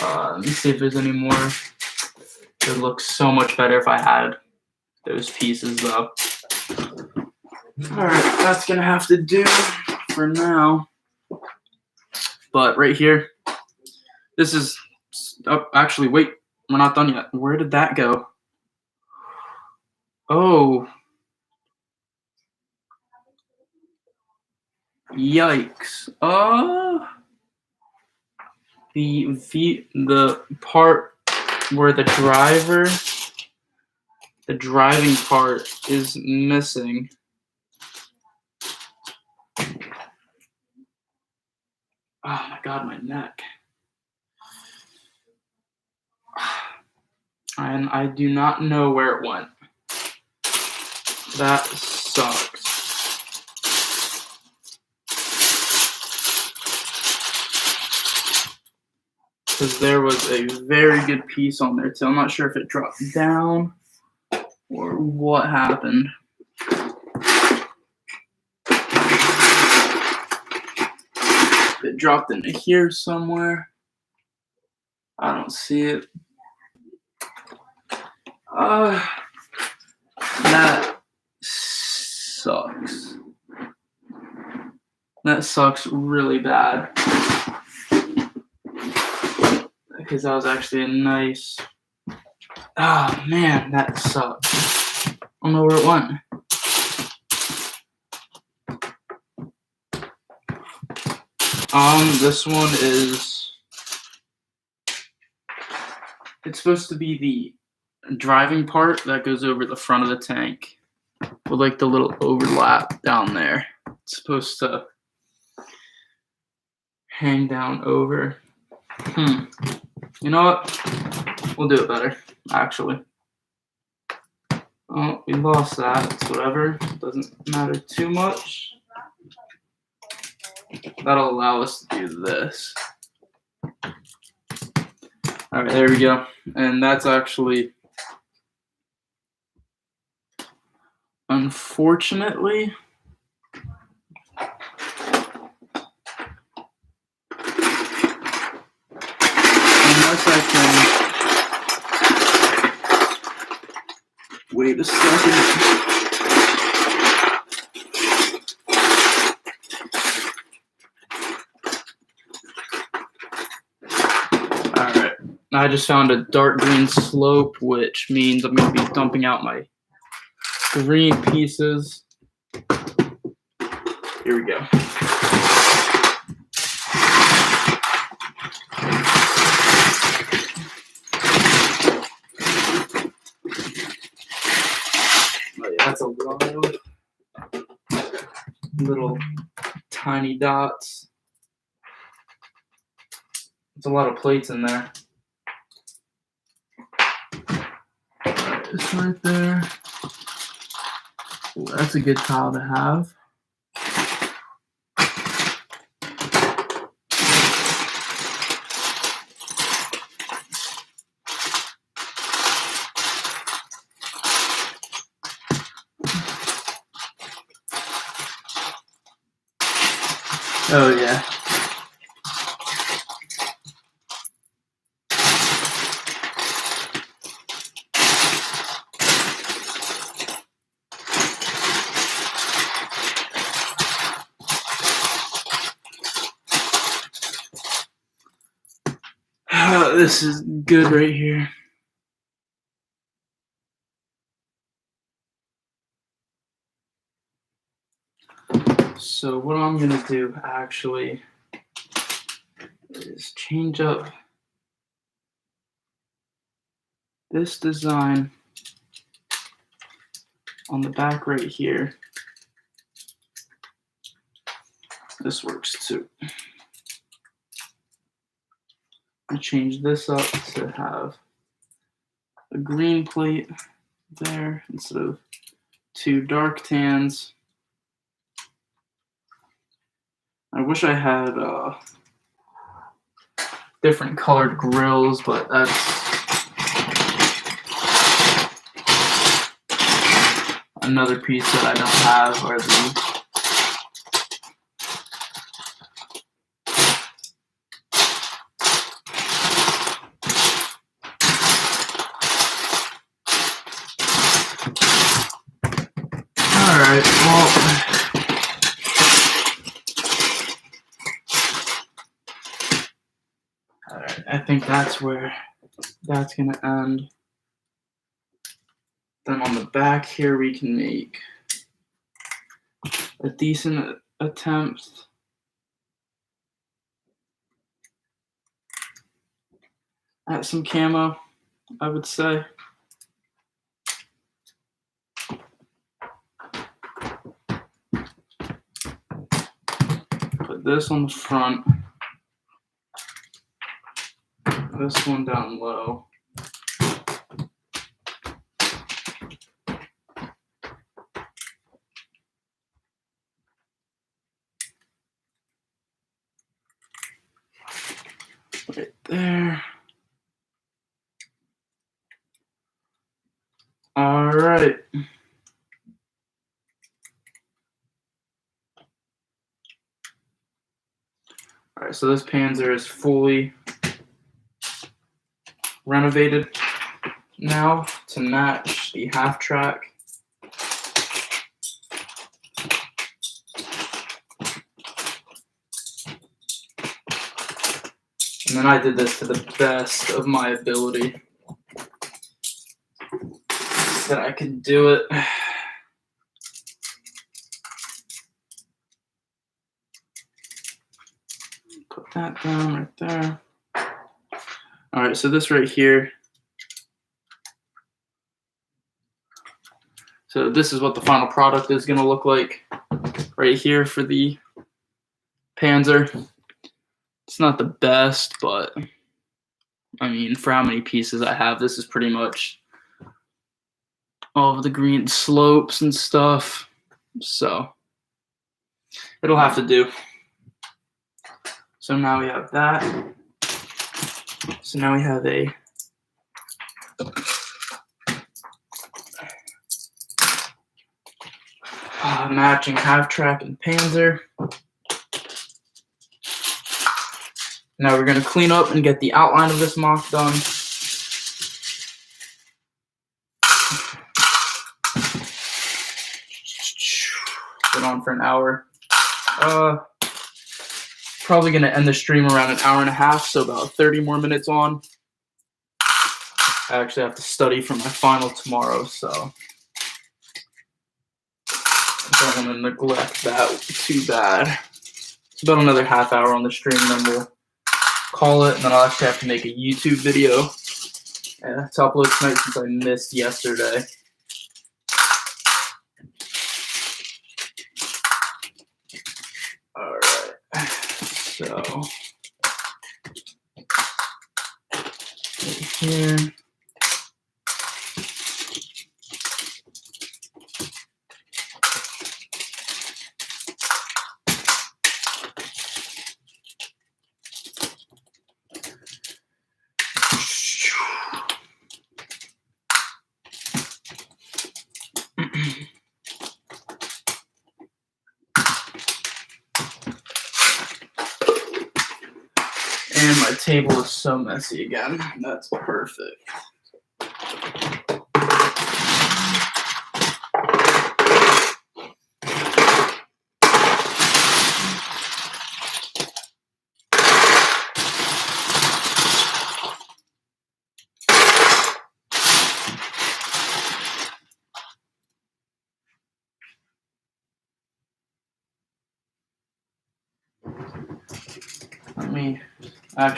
let me see if there's any more. It would look so much better if I had those pieces up. All right, that's gonna have to do for now. But right here, this is, oh, actually, wait, We're not done yet. Where did that go? Oh, yikes. The part where the driving part is missing. Oh my god, my neck. And I do not know where it went. That sucks. Because there was a very good piece on there too. I'm not sure if it dropped down or what happened. It dropped into here somewhere. I don't see it. That sucks. That sucks really bad. Because that was actually a nice. Oh man, that sucks. I don't know where it went. This one is. It's supposed to be the driving part that goes over the front of the tank with like the little overlap down there. It's supposed to hang down over. You know what? We'll do it better, actually. Oh, we lost that. It's whatever. Doesn't matter too much. That'll allow us to do this. All right, there we go. And that's actually, unfortunately, unless I can wait a second. I just found a dark green slope, which means I'm going to be dumping out my green pieces. Here we go. Oh yeah, that's a lot of little tiny dots. It's a lot of plates in there. It's right there. Ooh, that's a good tile to have. Oh yeah. This is good right here. So what I'm gonna do actually is change up this design on the back right here. This works too. I change this up to have a green plate there instead of two dark tans. I wish I had different colored grills, but that's another piece that I don't have, or the Alright, well, alright, I think that's where That's going to end. Then on the back here, we can make a decent attempt. At some camo, I would say. Put this on the front. This one down low. Right there. All right. All right, so this Panzer is fully renovated now to match the half track. And then I did this to the best of my ability that I could do it. Put that down right there. All right, so this right here. So this is what the final product is going to look like right here for the Panzer. It's not the best, but I mean, for how many pieces I have, this is pretty much all of the green slopes and stuff. So it'll have to do. So now we have that. So now we have a matching half track and Panzer. Now we're going to clean up and get the outline of this MOC done. Been on for an hour. Probably going to end the stream around an hour and a half, so about 30 more minutes on. I actually have to study for my final tomorrow, so I don't want to neglect that too bad. It's about another half hour on the stream, and then we'll call it, and then I'll actually have to make a YouTube video to upload tonight since I missed yesterday. All right, so right here. And my table is so messy again. That's perfect.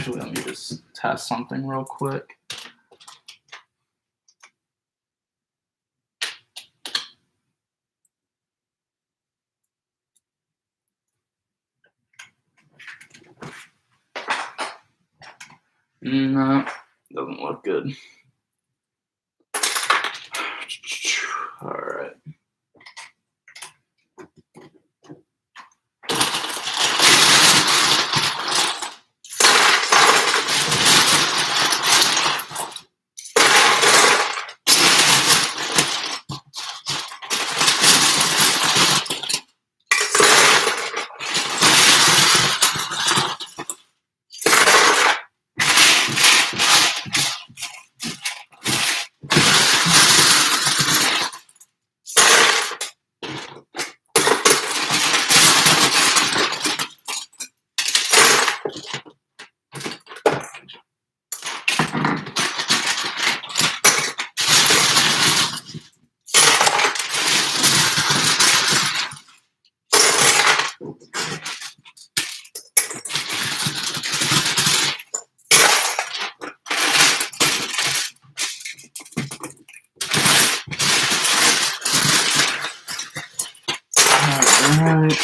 Let me just test something real quick. No, doesn't look good. All right. right.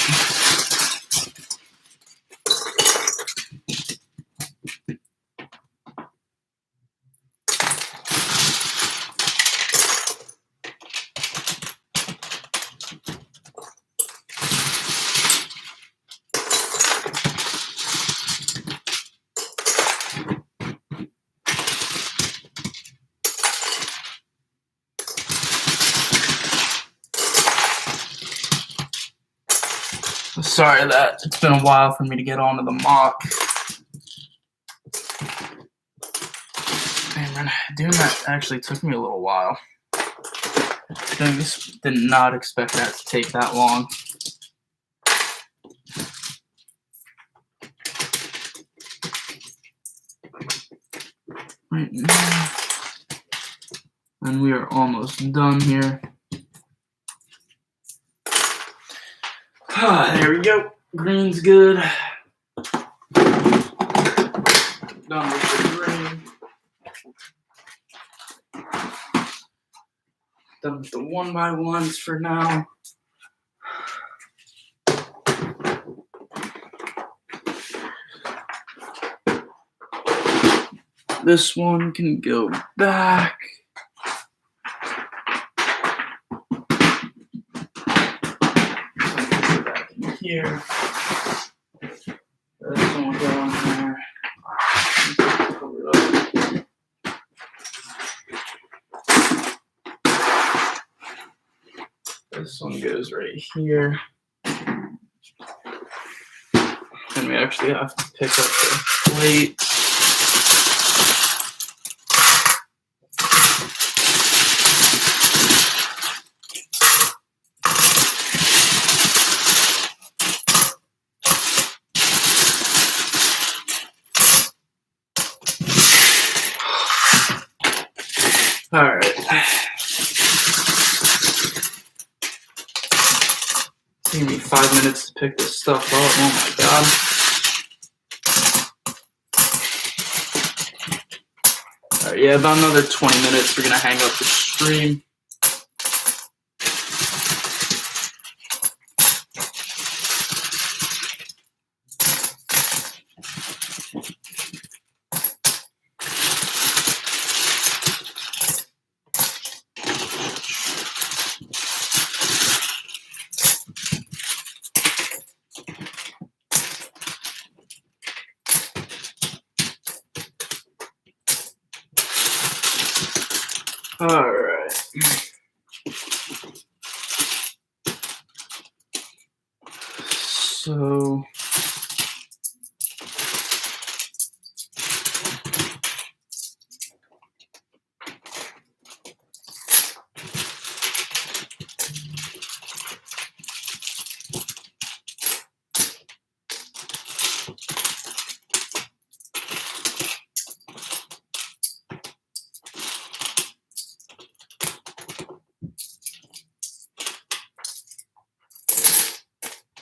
Sorry that it's been a while for me to get onto the MOC. Man, doing that actually took me a little while. I just did not expect that to take that long. Right now, and we are almost done here. There we go. Green's good. Done with the green. Done with the 1x1s for now. This one can go back. Back in here. This one will go in there. Cover it up. This one goes right here. And we actually have to pick up the plate. All right. Give me 5 minutes to pick this stuff up. Oh my god. All right, yeah, about another 20 minutes. We're gonna hang up the stream. All right. So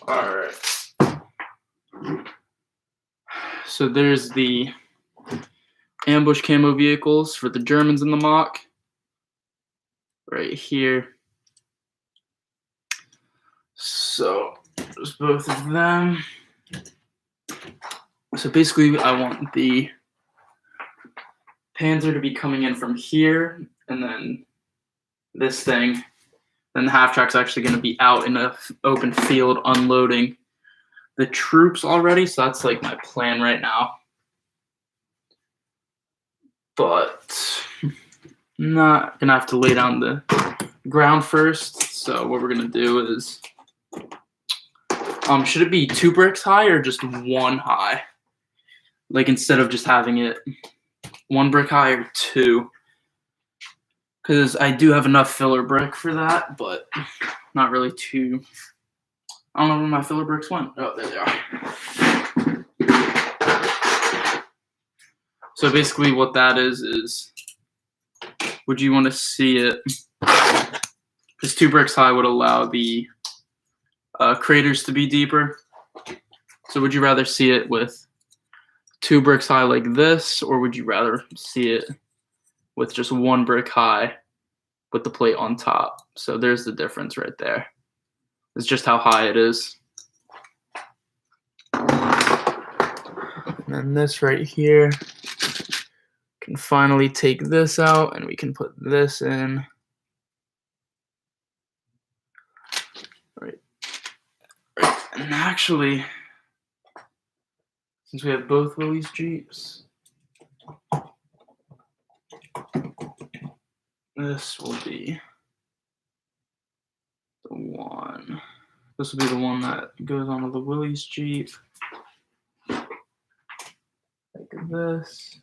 all right. So there's the ambush camo vehicles for the Germans in the MOC. Right here. So there's both of them. So basically I want the Panzer to be coming in from here, and then this thing. Then the half track's actually going to be out in an open field unloading the troops already. So that's like my plan right now. But not going to have to lay down the ground first. So what we're going to do is, should it be 2 bricks high or just 1 high? Like instead of just having it 1 brick high or 2? Because I do have enough filler brick for that, but not really too. I don't know where my filler bricks went. Oh, there they are. So basically what that is would you want to see it? Because 2 bricks high would allow the craters to be deeper. So would you rather see it with 2 bricks high like this, or would you rather see it with just 1 brick high with the plate on top? So there's the difference right there. It's just how high it is. And then this right here, can finally take this out and we can put this in. Right. And actually, since we have both Willys Jeeps, this will be the one. This will be the one that goes onto the Willys Jeep. Like this.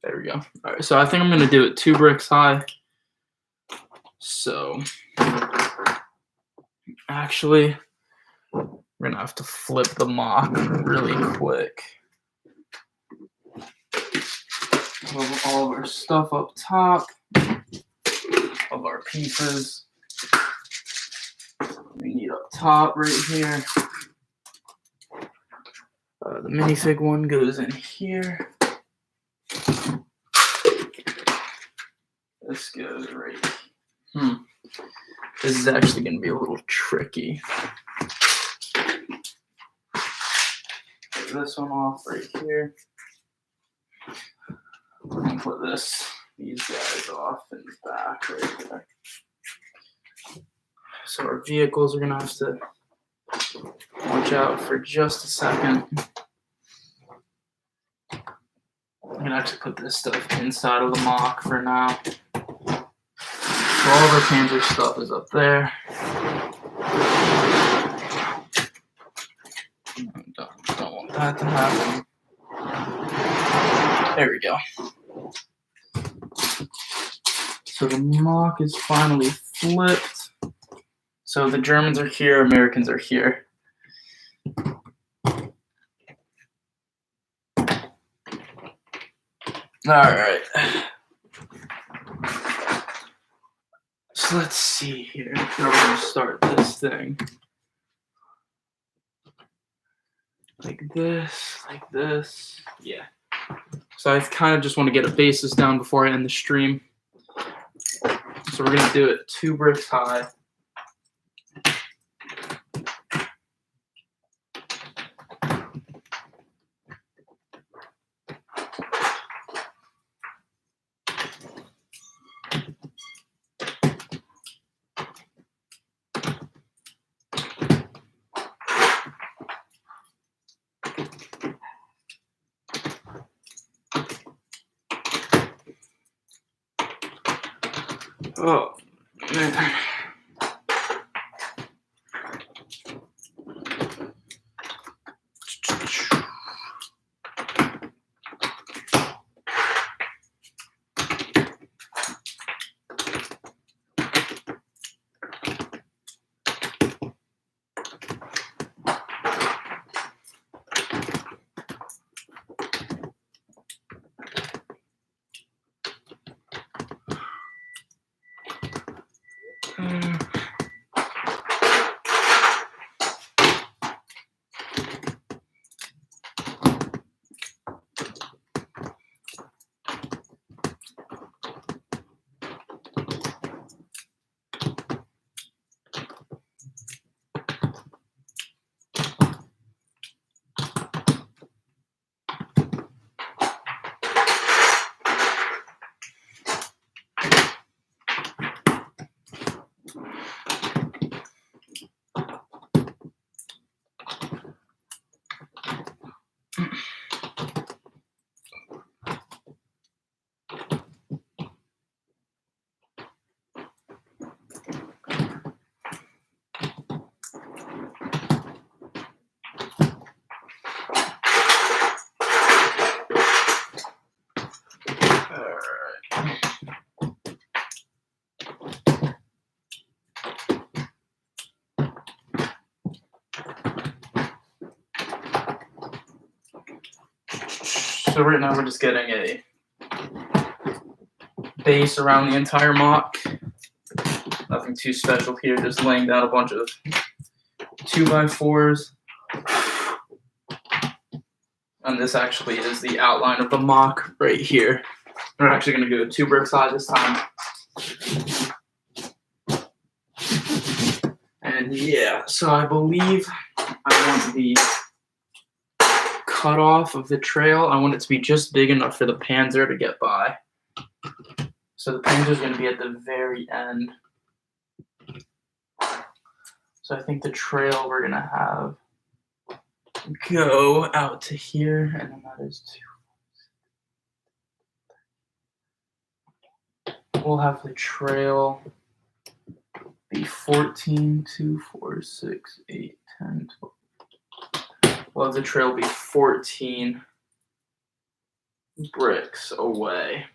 There we go. All right, so I think I'm gonna do it 2 bricks high. So actually, we're gonna have to flip the MOC really quick. Move all of our stuff up top of our pieces. We need up top right here. The minifig one goes in here. This goes right. This is actually going to be a little tricky. Take this one off right here. We're going to put these guys off in the back right there. So our vehicles are going to have to watch out for just a second. I'm going to actually put this stuff inside of the MOC for now. So all of our Panther stuff is up there. Don't want that to happen. There we go. So the MOC is finally flipped. So the Germans are here, Americans are here. All right. So let's see here. Now we're going to start this thing. Like this. Yeah. So I kind of just want to get a basis down before I end the stream. So we're going to do it 2 bricks high. Oh, man. So right now we're just getting a base around the entire MOC. Nothing too special here, just laying down a bunch of 2x4s. And this actually is the outline of the MOC right here. We're actually going to go 2 bricks high this time. And And yeah, so I believe I want the cutoff of the trail. I want it to be just big enough for the Panzer to get by. So the Panzer is going to be at the very end. So I think the trail we're going to have go out to here, and then that is 2. We'll have the trail be 14, 2, 4, 6, 8, 10, 12. We'll have the trail be 14 bricks away.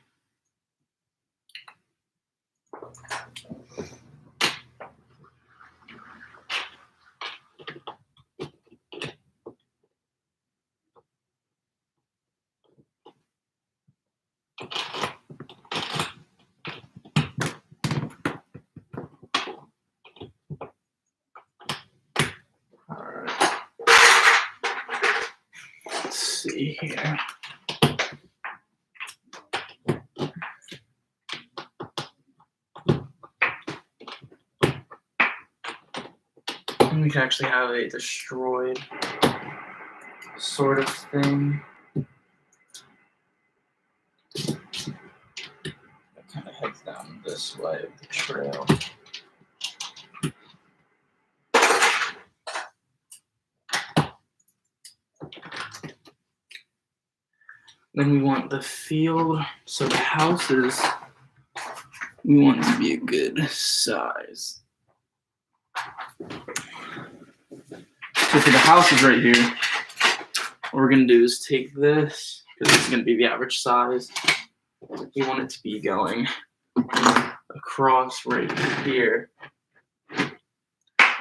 See here. And we can actually have a destroyed sort of thing. It kind of heads down this way of the trail. Then we want the field, so the houses, we want it to be a good size. So for the houses right here, what we're going to do is take this, because this is going to be the average size. We want it to be going across right here.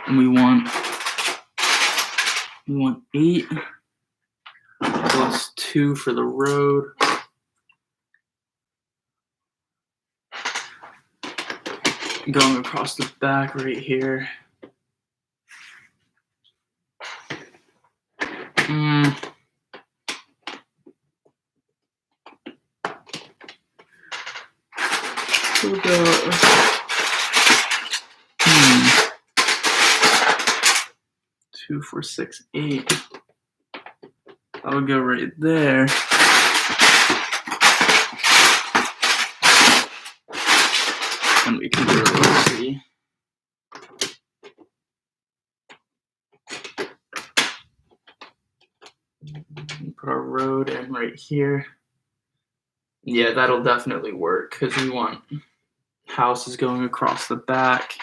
And we want 8 plus 2 for the road. Going across the back right here. We'll go. 2, 4, 6, 8. That'll go right there. And we can really see. Put our road in right here. Yeah, that'll definitely work because we want houses going across the back.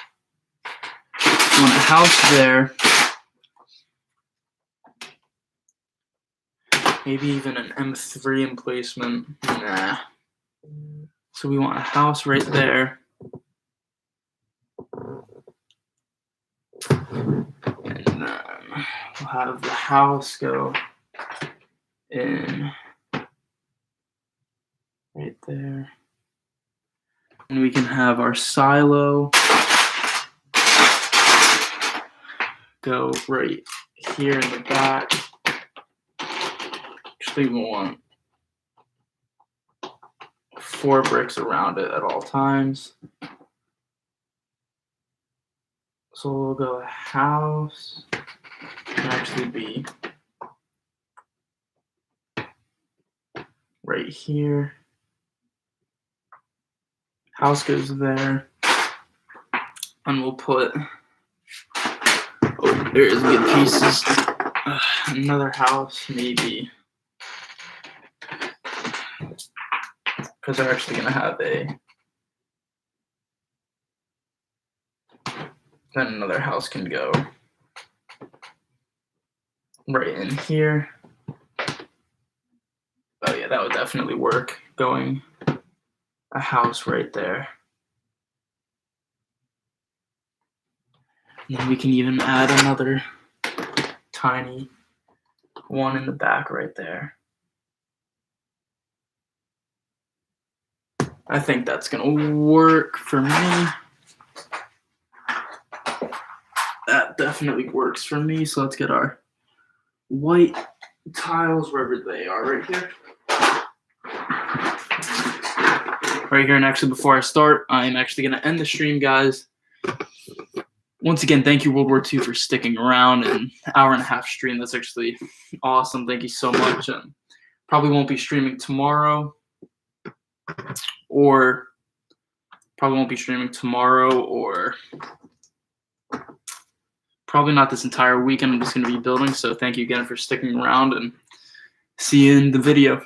We want a house there. Maybe even an M3 emplacement. Nah. So we want a house right there. And then we'll have the house go in right there. And we can have our silo go right here in the back. Actually, we want 4 bricks around it at all times. So we'll go a house. Can actually be right here. House goes there. And we'll put, oh, there's good pieces. Another house, maybe. Because they're actually going to have then another house can go right in here. Oh yeah, that would definitely work. Going a house right there. And then we can even add another tiny one in the back right there. I think that's gonna work for me. That definitely works for me. So let's get our white tiles wherever they are right here. Right here, and actually before I start, I'm actually gonna end the stream, guys. once again, thank you, World War II, for sticking around. An hour and a half stream. That's actually awesome. Thank you so much. Probably won't be streaming tomorrow, or probably probably not this entire weekend. I'm just going to be building. So thank you again for sticking around, and see you in the video.